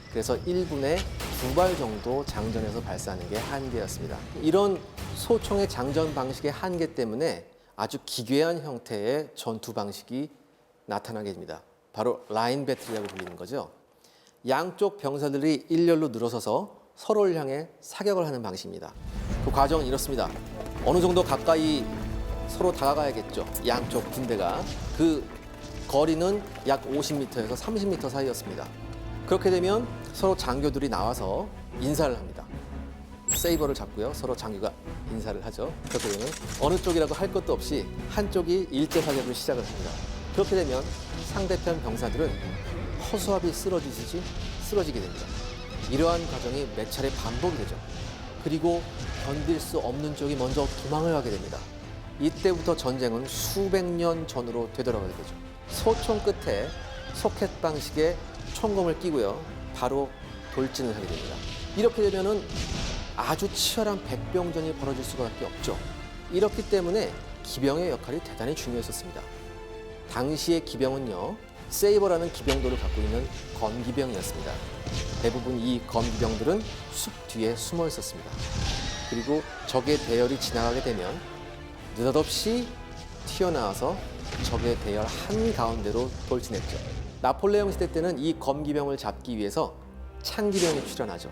Speaker 4: 그래서 1분에 2발 정도 장전해서 발사하는 게 한계였습니다. 이런 소총의 장전 방식의 한계 때문에 아주 기괴한 형태의 전투 방식이 나타나게 됩니다. 바로 라인 배틀이라고 불리는 거죠. 양쪽 병사들이 일렬로 늘어서서 서로를 향해 사격을 하는 방식입니다. 그 과정은 이렇습니다. 어느 정도 가까이 서로 다가가야겠죠. 양쪽 군대가. 그 거리는 약 50m에서 30m 사이였습니다. 그렇게 되면 서로 장교들이 나와서 인사를 합니다. 세이버를 잡고요. 서로 장교가 인사를 하죠. 그렇게 되면 어느 쪽이라고 할 것도 없이 한쪽이 일제 사격을 시작을 합니다. 그렇게 되면 상대편 병사들은 허수아비 쓰러지게 됩니다. 이러한 과정이 몇 차례 반복이 되죠. 그리고 견딜 수 없는 쪽이 먼저 도망을 가게 됩니다. 이때부터 전쟁은 수백 년 전으로 되돌아가게 되죠. 소총 끝에 소켓 방식의 총검을 끼고요. 바로 돌진을 하게 됩니다. 이렇게 되면은 아주 치열한 백병전이 벌어질 수밖에 없죠. 이렇기 때문에 기병의 역할이 대단히 중요했었습니다. 당시의 기병은요, 세이버라는 기병도를 갖고 있는 검기병이었습니다. 대부분 이 검기병들은 숲 뒤에 숨어 있었습니다. 그리고 적의 대열이 지나가게 되면 느닷없이 튀어나와서 적의 대열 한가운데로 돌진했죠. 나폴레옹 시대 때는 이 검기병을 잡기 위해서 창기병이 출현하죠.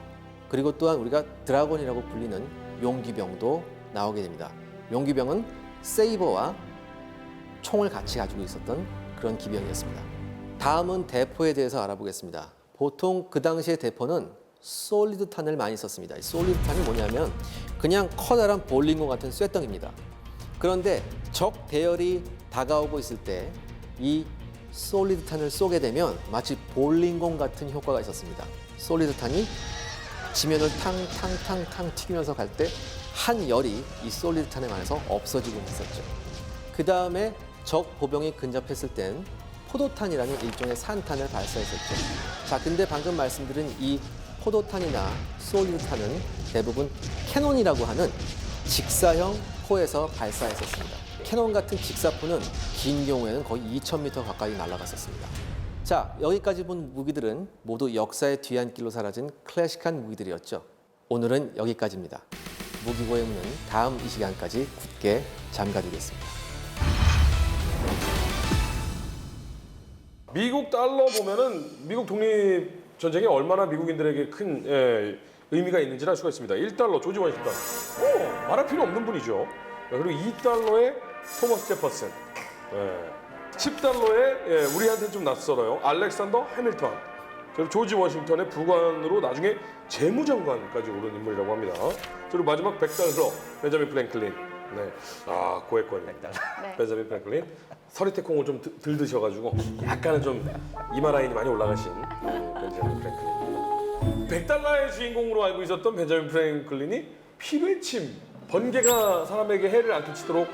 Speaker 4: 그리고 또한 우리가 드라곤이라고 불리는 용기병도 나오게 됩니다. 용기병은 세이버와 총을 같이 가지고 있었던 그런 기병이었습니다. 다음은 대포에 대해서 알아보겠습니다. 보통 그 당시의 대포는 솔리드 탄을 많이 썼습니다. 이 솔리드 탄이 뭐냐면 그냥 커다란 볼링공 같은 쇳덩입니다. 그런데 적 대열이 다가오고 있을 때 이 솔리드 탄을 쏘게 되면 마치 볼링공 같은 효과가 있었습니다. 솔리드 탄이 지면을 탕탕탕탕 튀기면서 갈 때 한 열이 이 솔리드 탄에 반해서 없어지곤 했었죠. 그 다음에 적 보병이 근접했을 땐 포도탄이라는 일종의 산탄을 발사했었죠. 자, 근데 방금 말씀드린 이 포도탄이나 솔리드탄은 대부분 캐논이라고 하는 직사형 포에서 발사했었습니다. 캐논 같은 직사포는 긴 경우에는 거의 2,000m 가까이 날아갔었습니다. 자, 여기까지 본 무기들은 모두 역사의 뒤안길로 사라진 클래식한 무기들이었죠. 오늘은 여기까지입니다. 무기고의 문은 다음 이 시간까지 굳게 잠가두겠습니다.
Speaker 1: 미국 달러 보면은 미국 독립 전쟁이 얼마나 미국인들에게 큰 의미가 있는지를 알 수가 있습니다. 1달러 조지 워싱턴. 말할 필요 없는 분이죠. 그리고 2달러에 토머스 제퍼슨. 10달러에 우리한테 좀 낯설어요. 알렉산더 해밀턴. 그리고 조지 워싱턴의 부관으로 나중에 재무장관까지 오른 인물이라고 합니다. 그리고 마지막 100달러 벤자민 프랭클린. 네. 아, 고액권. 100달러.
Speaker 2: 네.
Speaker 1: 벤자민 프랭클린. 서리태콩을 좀 덜 드셔가지고 약간은 좀 이마 라인이 많이 올라가신 벤자민 프랭클린. 100달러의 주인공으로 알고 있었던 벤자민 프랭클린이 피뢰침, 번개가 사람에게 해를 안 끼치도록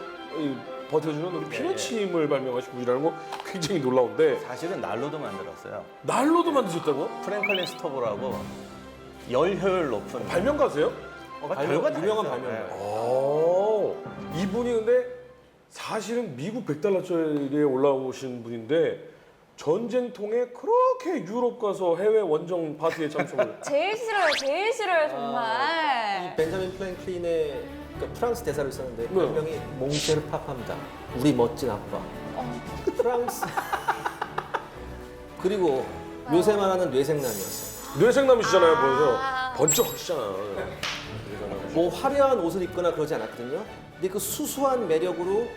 Speaker 1: 버텨주는 우리 피뢰침을 발명하신 분이라는 거 굉장히 놀라운데
Speaker 3: 사실은 난로도 만들었어요.
Speaker 1: 난로도 만드셨다고?
Speaker 3: 프랭클린 스토브라고 열 효율 높은
Speaker 1: 발명가세요?
Speaker 3: 별거 다
Speaker 4: 유명한
Speaker 3: 있어요.
Speaker 4: 발명가예요.
Speaker 1: 오, 이분이 근데 사실은 미국 100달러짜리에 올라오신 분인데 전쟁통에 그렇게 유럽 가서 해외 원정 파티에 참석을
Speaker 2: 제일 싫어요, 정말.
Speaker 4: 벤자민 프랭클린의 프랑스 대사로 있었는데
Speaker 1: 네.
Speaker 4: 별명이 몽쉐르 파파입니다. 우리 멋진 아빠. 프랑스. 그리고 요새 말하는 뇌생남이었어요.
Speaker 1: 뇌생남이시잖아요.
Speaker 2: 아.
Speaker 1: 보여서 번쩍 하시잖아요.
Speaker 4: 뭐 화려한 옷을 입거나 그러지 않았거든요. 근데 그 수수한 매력으로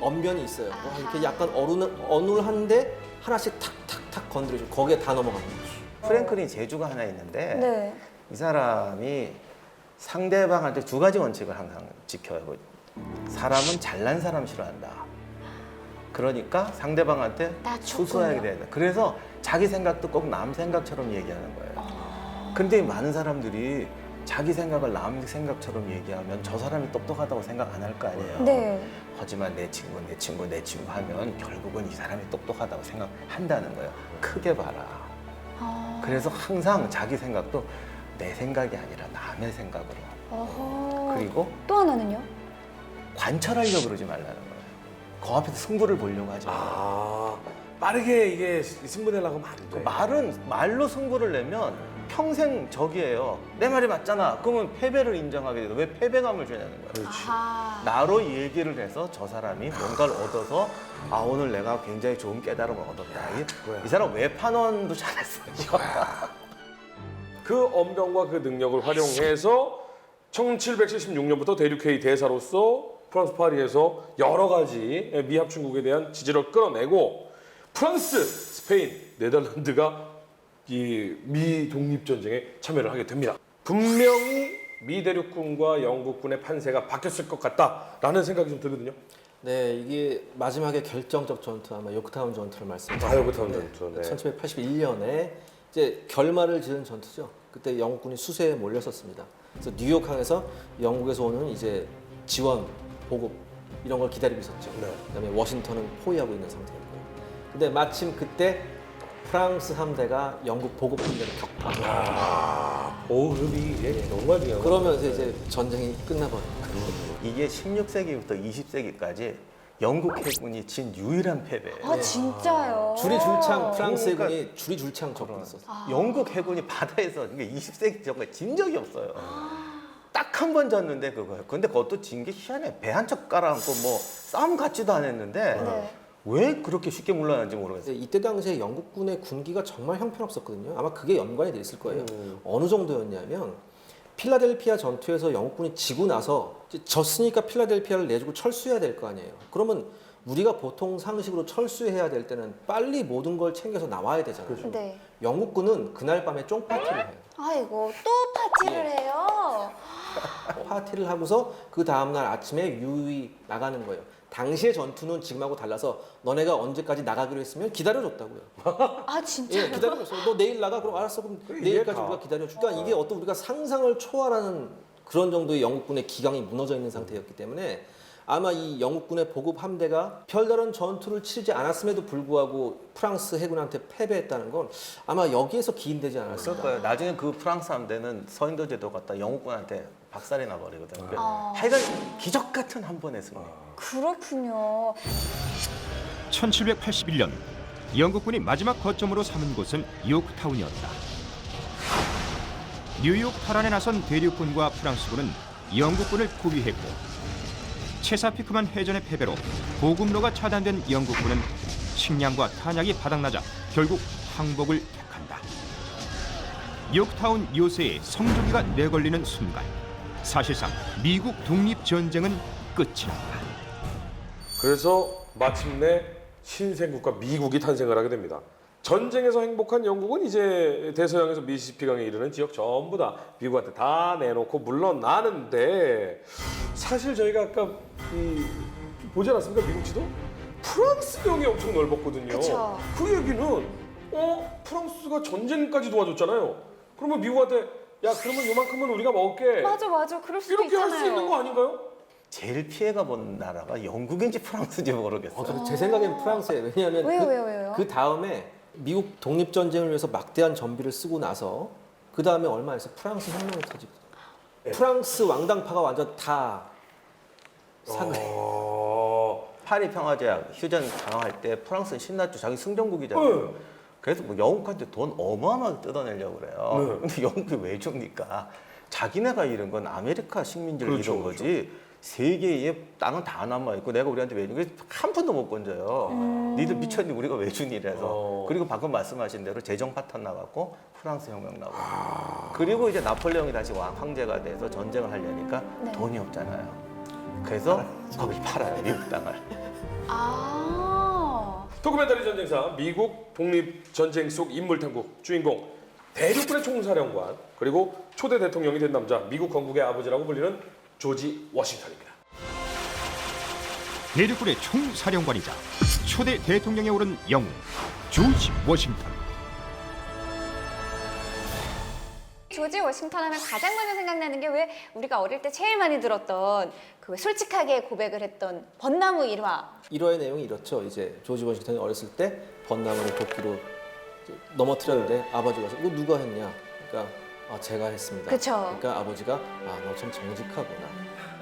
Speaker 4: 언변이 있어요. 이렇게 약간 어눌한데 하나씩 탁탁탁 건드려주고 거기에 다 넘어가는 거죠.
Speaker 3: 프랭클린 재주가 하나 있는데
Speaker 2: 네.
Speaker 3: 이 사람이 상대방한테 두 가지 원칙을 항상 지켜요. 사람은 잘난 사람 싫어한다. 그러니까 상대방한테
Speaker 2: 나
Speaker 3: 수수하게
Speaker 2: 좋군요.
Speaker 3: 된다. 그래서 자기 생각도 꼭 남 생각처럼 얘기하는 거예요. 근데 많은 사람들이 자기 생각을 남 생각처럼 얘기하면 저 사람이 똑똑하다고 생각 안 할 거 아니에요.
Speaker 2: 네.
Speaker 3: 하지만 내 친구 하면 결국은 이 사람이 똑똑하다고 생각한다는 거예요. 크게 봐라. 그래서 항상 자기 생각도 내 생각이 아니라 남의 생각으로.
Speaker 2: 어허.
Speaker 3: 그리고
Speaker 2: 또 하나는요?
Speaker 3: 관철하려고 그러지 말라는 거예요. 그 앞에서 승부를 보려고 하지 마요.
Speaker 1: 아, 빠르게 이게 승부내려고 하면 안 돼.
Speaker 3: 말로 승부를 내면 평생 적이에요. 내 말이 맞잖아. 그러면 패배를 인정하게 돼도 왜 패배감을 주냐는 거예요.
Speaker 1: 그렇지.
Speaker 2: 아하.
Speaker 3: 나로 얘기를 해서 저 사람이 뭔가를 얻어서 아 오늘 내가 굉장히 좋은 깨달음을 얻었다. 이 사람 외판원도 잘했어요.
Speaker 1: 그 언변과 그 능력을 활용해서 1776년부터 대륙회의 대사로서 프랑스 파리에서 여러 가지 미합중국에 대한 지지를 끌어내고 프랑스, 스페인, 네덜란드가 이 미 독립전쟁에 참여를 하게 됩니다. 분명히 미 대륙군과 영국군의 판세가 바뀌었을 것 같다라는 생각이 좀 들거든요.
Speaker 4: 네, 이게 마지막에 결정적 전투 아마 요크타운 전투를 말씀드렸죠.
Speaker 1: 요크타운 전투, 네.
Speaker 4: 1781년에 이제 결말을 지은 전투죠. 그때 영국군이 수세에 몰렸었습니다. 그래서 뉴욕항에서 영국에서 오는 이제 지원, 보급 이런 걸 기다리고 있었죠.
Speaker 1: 네.
Speaker 4: 그다음에 워싱턴은 포위하고 있는 상태였고요. 근데 마침 그때 프랑스 함대가 영국 보급 함대를 격파합니다.
Speaker 1: 보급이 이게 정말 중요한
Speaker 4: 그러면서 이제 전쟁이 끝나버립니다.
Speaker 3: 이게 16세기부터 20세기까지 영국 해군이 진 유일한 패배예요.
Speaker 2: 아, 진짜요?
Speaker 4: 줄이 줄창 프랑스
Speaker 3: 그러니까-
Speaker 4: 해군이 줄이 줄창 적고 있었어요.
Speaker 3: 영국 해군이 바다에서 이게 20세기 전까지 진 적이 없어요. 딱 한 번 졌는데 그거예요. 근데 그것도 진 게 희한해. 배 한 척 깔아앉고 뭐 싸움 같지도 않았는데
Speaker 2: 네.
Speaker 3: 왜 그렇게 쉽게 물러났는지 모르겠어요.
Speaker 4: 이때 당시에 영국군의 군기가 정말 형편없었거든요. 아마 그게 연관이 돼 있을 거예요. 어느 정도였냐면 필라델피아 전투에서 영국군이 지고 나서 이제 졌으니까 필라델피아를 내주고 철수해야 될 거 아니에요. 그러면 우리가 보통 상식으로 철수해야 될 때는 빨리 모든 걸 챙겨서 나와야 되잖아요.
Speaker 2: 네.
Speaker 4: 영국군은 그날 밤에 쫑파티를 해요.
Speaker 2: 아이고, 또 파티를 해요?
Speaker 4: 파티를 하고서 그 다음날 아침에 유유히 나가는 거예요. 당시의 전투는 지금하고 달라서 너네가 언제까지 나가기로 했으면 기다려줬다고요.
Speaker 2: 아, 진짜요?
Speaker 4: 예, 기다려줬어요. 너 내일 나가? 그럼 알았어. 그럼 내일까지 우리가 기다려줄까? 그러니까 이게 어떤 우리가 상상을 초월하는 그런 정도의 영국군의 기강이 무너져 있는 상태였기 때문에 아마 이 영국군의 보급 함대가 별다른 전투를 치르지 않았음에도 불구하고 프랑스 해군한테 패배했다는 건 아마 여기에서 기인되지 않았을까.
Speaker 3: 그럴 거예요. 나중에 그 프랑스 함대는 서인도 제도 갖다 영국군한테 박살이 나버리거든요.
Speaker 2: 아.
Speaker 3: 하여간 기적 같은 한 번의 승리.
Speaker 2: 그렇군요.
Speaker 5: 1781년 영국군이 마지막 거점으로 삼은 곳은 요크타운이었다. 뉴욕 탈환에 나선 대륙군과 프랑스군은 영국군을 포위했고 체사피크만 해전의 패배로 보급로가 차단된 영국군은 식량과 탄약이 바닥나자 결국 항복을 택한다. 요크타운 요새의 성조기가 내걸리는 순간 사실상 미국 독립전쟁은 끝이 났다.
Speaker 1: 그래서 마침내 신생국가 미국이 탄생을 하게 됩니다. 전쟁에서 행복한 영국은 이제 대서양에서 미시시피강에 이르는 지역 전부 다 미국한테 다 내놓고 물러나는데 사실 저희가 아까 보지 않았습니까? 미국 지도? 프랑스령이 엄청 넓었거든요.
Speaker 2: 그쵸.
Speaker 1: 그 얘기는 프랑스가 전쟁까지 도와줬잖아요. 그러면 미국한테 야 그러면 요만큼은 우리가 먹을게.
Speaker 2: 맞아. 그럴 수도
Speaker 1: 이렇게 할
Speaker 2: 있잖아요.
Speaker 1: 수 있는 거 아닌가요?
Speaker 3: 제일 피해가 본 나라가 영국인지 프랑스인지 모르겠어요.
Speaker 4: 그래서 제 생각엔 프랑스예요. 왜냐하면
Speaker 2: 왜요?
Speaker 4: 그 다음에 미국 독립전쟁을 위해서 막대한 전비를 쓰고 나서 그 다음에 얼마 있어 프랑스 혁명이 터지고 프랑스 왕당파가 완전 다 사그래.
Speaker 3: 파리 평화제약 휴전 강화할 때 프랑스는 신났죠. 자기 승전국이잖아요. 그래서 뭐 영국한테 돈 어마어마하게 뜯어내려고 그래요. 근데 영국이 왜 줍니까? 자기네가 잃은 건 아메리카 식민지를
Speaker 1: 그렇죠,
Speaker 3: 잃은 거지. 세계의 땅은 다 남아있고 내가 우리한테 왜 주는 게 한 푼도 못 건져요. 니들 미쳤니 우리가 왜 주니 이래서. 그리고 방금 말씀하신 대로 재정 파탄 나갔고 프랑스 혁명 나고. 그리고 이제 나폴레옹이 다시 황제가 돼서 전쟁을 하려니까
Speaker 2: 네.
Speaker 3: 돈이 없잖아요. 그래서 거기 팔아요, 미국 땅을.
Speaker 2: 아.
Speaker 1: 도큐멘터리 전쟁사 미국 독립전쟁 속 인물 탐구 주인공 대륙군의 총사령관 그리고 초대 대통령이 된 남자 미국 건국의 아버지라고 불리는 조지 워싱턴입니다.
Speaker 5: 대륙군의 총사령관이자 초대 대통령에 오른 영웅 조지 워싱턴.
Speaker 2: 조지 워싱턴 하면 가장 먼저 생각나는 게 왜 우리가 어릴 때 제일 많이 들었던 그 왜 솔직하게 고백을 했던 벚나무 일화.
Speaker 4: 일화의 내용이 이렇죠. 이제 조지 워싱턴이 어렸을 때 벚나무를 도끼로 이제 넘어뜨렸는데 아버지가 이거 누가 했냐? 그러니까 제가 했습니다.
Speaker 2: 그쵸.
Speaker 4: 그러니까 아버지가 너 참 정직하구나.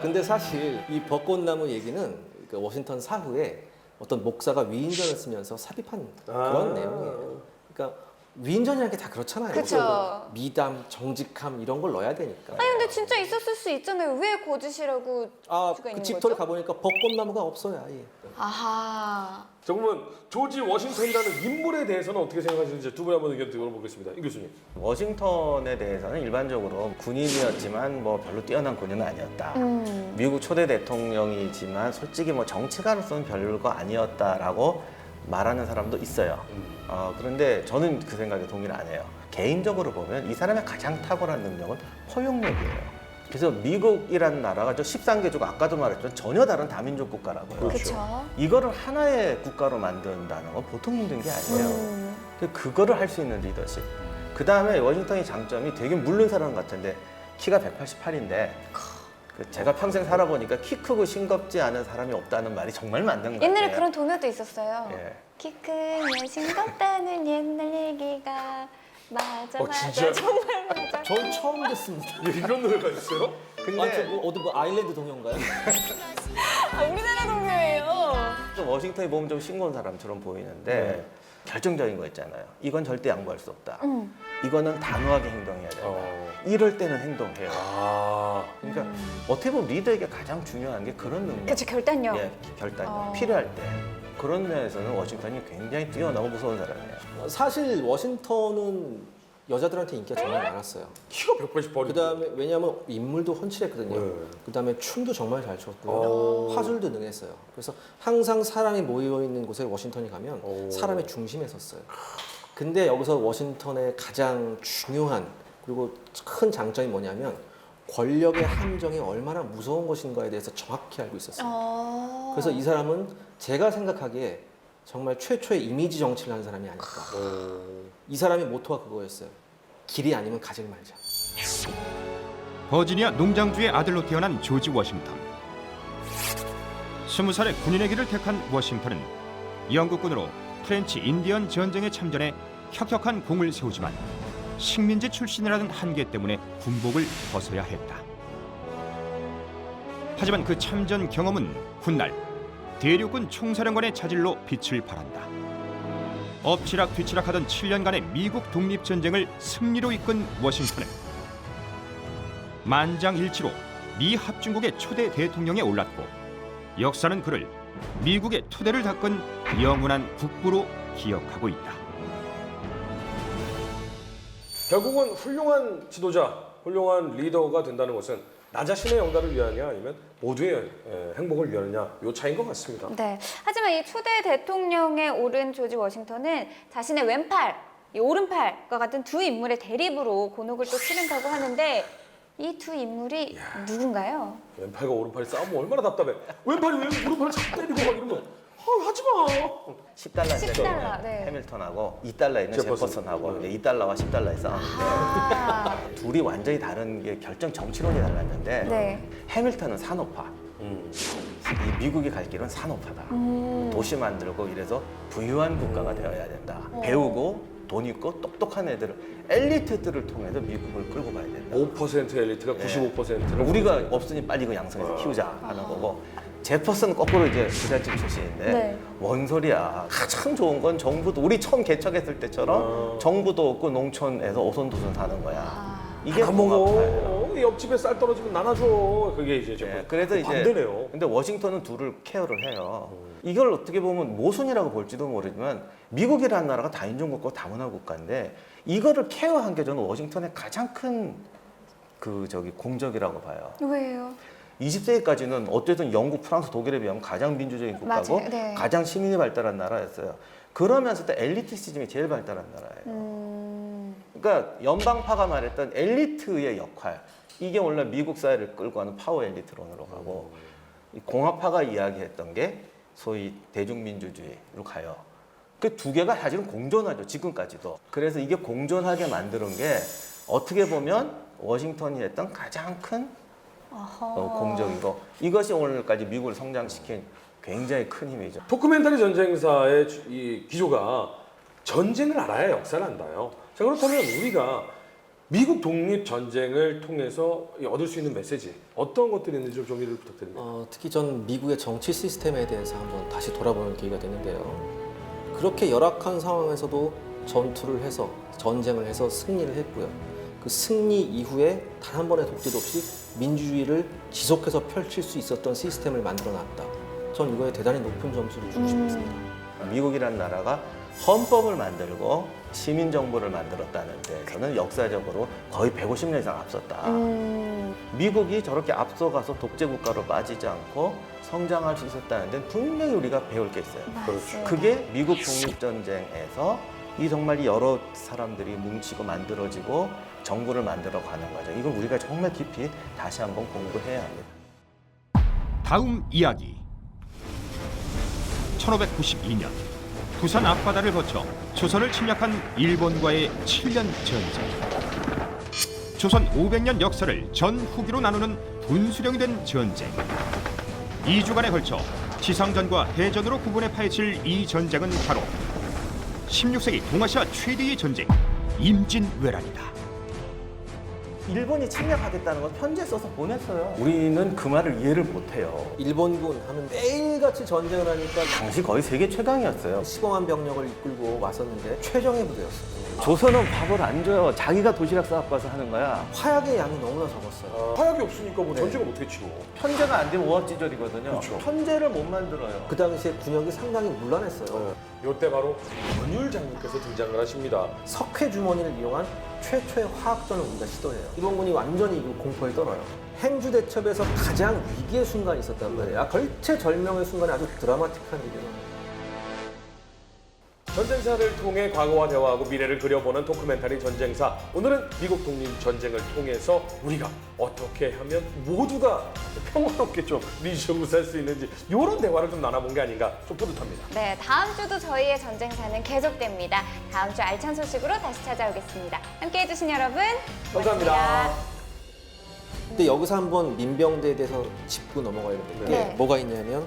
Speaker 4: 근데 사실 이 벚꽃나무 얘기는 그 워싱턴 사후에 어떤 목사가 위인전을 쓰면서 삽입한 그런 내용이에요. 그러니까 위인전이라는 게 다 그렇잖아요.
Speaker 2: 그쵸.
Speaker 4: 미담, 정직함 이런 걸 넣어야 되니까.
Speaker 2: 아니 근데 진짜 있었을 수 있잖아요. 왜 거짓이라고 수가
Speaker 4: 그
Speaker 2: 있는
Speaker 4: 집터를
Speaker 2: 거죠?
Speaker 4: 가보니까 벚꽃나무가 없어요, 아예.
Speaker 2: 아하.
Speaker 1: 자, 그러면 조지 워싱턴이라는 인물에 대해서는 어떻게 생각하시는지 두 분 한번 의견 들어보겠습니다. 이 교수님.
Speaker 3: 워싱턴에 대해서는 일반적으로 군인이었지만 뭐 별로 뛰어난 군인은 아니었다.
Speaker 2: 음.
Speaker 3: 미국 초대 대통령이지만 솔직히 뭐 정치가로서는 별거 아니었다라고 말하는 사람도 있어요. 그런데 저는 그 생각에 동의를 안 해요. 개인적으로 보면 이 사람의 가장 탁월한 능력은 포용력이에요. 그래서 미국이라는 나라가 저 13개국 아까도 말했지만 전혀 다른 다민족 국가라고요.
Speaker 2: 그렇죠.
Speaker 3: 이거를 하나의 국가로 만든다는 건 보통 힘든 게 아니에요. 그거를 할 수 있는 리더십. 그 다음에 워싱턴의 장점이 되게 물른 사람 같은데 키가 188인데 제가 평생 살아보니까 키 크고 싱겁지 않은 사람이 없다는 말이 정말 맞는 것 같아요.
Speaker 2: 옛날에 그런 동요도 있었어요.
Speaker 3: 예.
Speaker 2: 키 크면 싱겁다는 옛날 얘기가 맞아
Speaker 1: 진짜요?
Speaker 2: 정말 맞아.
Speaker 4: 전 처음 듣습니다.
Speaker 1: 이런 노래가 있어요?
Speaker 3: 근데
Speaker 4: 어디 뭐 아일랜드 동요인가요?
Speaker 2: 우리나라 동요예요.
Speaker 3: 또 워싱턴이 보면 좀 싱거운 사람처럼 보이는데 결정적인 거 있잖아요. 이건 절대 양보할 수 없다. 이거는 단호하게 행동해야 된다. 이럴 때는 행동해요. 그러니까 어떻게 보면 리더에게 가장 중요한 게 그런 능력.
Speaker 2: 그렇죠, 결단력.
Speaker 3: 예, 결단력. 필요할 때. 그런 면에서는 워싱턴이 굉장히 뛰어나고 무서운 사람이에요.
Speaker 4: 사실 워싱턴은 여자들한테 인기가 정말 많았어요.
Speaker 1: 키가 188인데.
Speaker 4: 그다음에 왜냐하면 인물도 훤칠했거든요.
Speaker 1: 네.
Speaker 4: 그다음에 춤도 정말 잘 췄고요. 화술도 능했어요. 그래서 항상 사람이 모여 있는 곳에 워싱턴이 가면 사람의 중심에 섰어요. 근데 여기서 워싱턴의 가장 중요한 그리고 큰 장점이 뭐냐면 권력의 함정이 얼마나 무서운 것인가에 대해서 정확히 알고 있었어요. 그래서 이 사람은 제가 생각하기에 정말 최초의 이미지 정치를 한 사람이 아닐까. 이 사람의 모토가 그거였어요. 길이 아니면 가지 말자.
Speaker 5: 버지니아 농장주의 아들로 태어난 조지 워싱턴. 20살의 군인의 길을 택한 워싱턴은 영국군으로 프렌치 인디언 전쟁에 참전해 혁혁한 공을 세우지만 식민지 출신이라는 한계 때문에 군복을 벗어야 했다. 하지만 그 참전 경험은 훗날 대륙군 총사령관의 자질로 빛을 발한다. 엎치락 뒤치락하던 7년간의 미국 독립전쟁을 승리로 이끈 워싱턴은 만장일치로 미 합중국의 초대 대통령에 올랐고 역사는 그를 미국의 토대를 닦은 영원한 국부로 기억하고 있다.
Speaker 1: 결국은 훌륭한 지도자, 훌륭한 리더가 된다는 것은 나 자신의 영달을 위하냐 아니면 모두의 행복을 위하느냐 요 차이인 것 같습니다.
Speaker 2: 네. 하지만 이 초대 대통령에 오른 조지 워싱턴은 자신의 왼팔, 이 오른팔과 같은 두 인물의 대립으로 곤혹을 또 치른다고 하는데 이 두 인물이 누군가요?
Speaker 1: 왼팔과 오른팔이 싸우면 얼마나 답답해. 왼팔이 왜 오른팔을 자꾸 때리고 막 이러면 하지 마.
Speaker 3: 10달러
Speaker 2: $10, 네.
Speaker 3: 해밀턴하고 2달러에 있는
Speaker 1: 제퍼슨.
Speaker 3: 제퍼슨하고 이제 2달러와 10달러의 싸움인데
Speaker 2: 아,
Speaker 3: 둘이 완전히 다른 게 결정 정치론이 달랐는데
Speaker 2: 네.
Speaker 3: 해밀턴은 산업화, 이 미국이 갈 길은 산업화다. 도시 만들고 이래서 부유한 국가가 되어야 된다. 배우고 돈 있고 똑똑한 애들을 엘리트들을 통해서 미국을 끌고 가야 된다.
Speaker 1: 5% 엘리트가 95%를
Speaker 3: 우리가 없으니 빨리 그 양성해서 키우자 하는 거고 제퍼슨은 거꾸로 이제 부잣집 출신인데
Speaker 2: 네.
Speaker 3: 뭔 소리야. 가장 좋은 건 정부도 우리 처음 개척했을 때처럼 정부도 없고 농촌에서 오손도손 사는 거야. 이게
Speaker 1: 안
Speaker 3: 공화파예요.
Speaker 1: 먹어. 옆집에 쌀 떨어지면 나눠줘. 그게 이제 좀
Speaker 3: 그래서 이제
Speaker 1: 반대네요.
Speaker 3: 근데 워싱턴은 둘을 케어를 해요. 이걸 어떻게 보면 모순이라고 볼지도 모르지만 미국이라는 나라가 다인종 국가, 다문화 국가인데 이거를 케어한 게 저는 워싱턴의 가장 큰 공적이라고 봐요.
Speaker 2: 왜요?
Speaker 3: 20세기까지는 어쨌든 영국, 프랑스, 독일에 비하면 가장 민주적인 국가고
Speaker 2: 맞아요. 네.
Speaker 3: 가장 시민이 발달한 나라였어요. 그러면서 또 엘리티시즘이 제일 발달한 나라예요. 그러니까 연방파가 말했던 엘리트의 역할, 이게 원래 미국 사회를 끌고 가는 파워 엘리트론으로 가고 이 공화파가 이야기했던 게 소위 대중민주주의로 가요. 그 두 개가 사실은 공존하죠, 지금까지도. 그래서 이게 공존하게 만드는 게 어떻게 보면 워싱턴이 했던 가장 큰 공적이고 이것이 오늘까지 미국을 성장시킨 굉장히 큰 힘이죠.
Speaker 1: 도큐멘터리 전쟁사의 이 기조가 전쟁을 알아야 역사를 안다요. 자, 그렇다면 우리가 미국 독립 전쟁을 통해서 얻을 수 있는 메시지 어떤 것들이 있는지 좀 정리를 부탁드립니다.
Speaker 4: 특히 전 미국의 정치 시스템에 대해서 한번 다시 돌아보는 계기가 되는데요. 그렇게 열악한 상황에서도 전투를 해서 전쟁을 해서 승리를 했고요. 그 승리 이후에 단 한 번의 독재도 없이 민주주의를 지속해서 펼칠 수 있었던 시스템을 만들어놨다. 전 이거에 대단히 높은 점수를 주고 싶습니다.
Speaker 3: 미국이라는 나라가 헌법을 만들고 시민 정부를 만들었다는 데에서는 역사적으로 거의 150년 이상 앞섰다. 미국이 저렇게 앞서가서 독재 국가로 빠지지 않고 성장할 수 있었다는 데는 분명히 우리가 배울 게 있어요.
Speaker 2: 맞습니다.
Speaker 3: 그게 미국 독립전쟁에서 이 정말 여러 사람들이 뭉치고 만들어지고 정부를 만들어 가는 거죠. 이걸 우리가 정말 깊이 다시 한번 공부해야 합니다.
Speaker 5: 다음 이야기. 1592년 부산 앞바다를 거쳐 조선을 침략한 일본과의 7년 전쟁. 조선 500년 역사를 전후기로 나누는 분수령이 된 전쟁. 2주간에 걸쳐 지상전과 해전으로 구분해 파헤칠 이 전쟁은 바로 16세기 동아시아 최대의 전쟁 임진왜란이다.
Speaker 3: 일본이 침략하겠다는 건 편지에 써서 보냈어요. 우리는 그 말을 이해를 못해요.
Speaker 4: 일본군 하면 매일같이 전쟁을 하니까
Speaker 3: 당시 거의 세계 최강이었어요.
Speaker 4: 15만 병력을 이끌고 왔었는데 최정예 부대였어요.
Speaker 3: 조선은 밥을 안 줘요. 자기가 도시락 싸갖고 하는 거야.
Speaker 4: 화약의 양이 너무나 적었어요.
Speaker 1: 화약이 없으니까 뭐 전쟁을 어떻게 치고?
Speaker 3: 편제가 안 되면 오합지졸이거든요.
Speaker 1: 그렇죠.
Speaker 3: 편제를 못 만들어요.
Speaker 4: 그 당시에 군역이 상당히 문란했어요.
Speaker 1: 이때 바로 권율 장군께서 등장을 하십니다.
Speaker 4: 석회 주머니를 이용한 최초의 화학전을 우리가 시도해요. 일본군이 완전히 공포에 떨어요. 행주 대첩에서 가장 위기의 순간이 있었단 말이에요. 절체절명의 순간이 아주 드라마틱한 일이에요.
Speaker 1: 전쟁사를 통해 과거와 대화하고 미래를 그려보는 도큐멘터리 전쟁사. 오늘은 미국 독립전쟁을 통해서 우리가 어떻게 하면 모두가 평화롭게 좀 민주적으로 살 수 있는지 이런 대화를 좀 나눠본 게 아닌가 좀 뿌듯합니다.
Speaker 2: 네, 다음 주도 저희의 전쟁사는 계속됩니다. 다음 주 알찬 소식으로 다시 찾아오겠습니다. 함께해 주신 여러분
Speaker 1: 감사합니다.
Speaker 2: 고맙습니다.
Speaker 4: 근데 여기서 한번 민병대에 대해서 짚고 넘어가야 되는 게
Speaker 2: 네.
Speaker 4: 뭐가 있냐면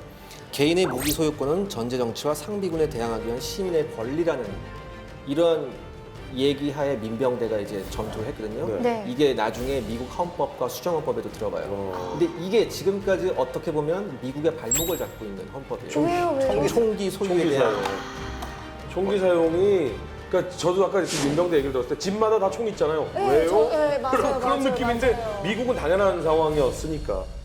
Speaker 4: 개인의 무기 소유권은 전제 정치와 상비군에 대항하기 위한 시민의 권리라는 이런 얘기하에 민병대가 이제 전투를 했거든요.
Speaker 2: 네.
Speaker 4: 이게 나중에 미국 헌법과 수정헌법에도 들어가요. 근데 이게 지금까지 어떻게 보면 미국의 발목을 잡고 있는 헌법이에요.
Speaker 2: 왜요?
Speaker 4: 총기 소유에
Speaker 1: 총기
Speaker 4: 대한
Speaker 1: 사용. 총기 사용이 그러니까 저도 아까 그 민병대 얘기를 들었을 때 집마다 다 총 있잖아요.
Speaker 2: 네,
Speaker 1: 왜요?
Speaker 2: 네, 맞아요,
Speaker 1: 그런
Speaker 2: 맞아요,
Speaker 1: 느낌인데
Speaker 2: 맞아요.
Speaker 1: 미국은 당연한 상황이었으니까.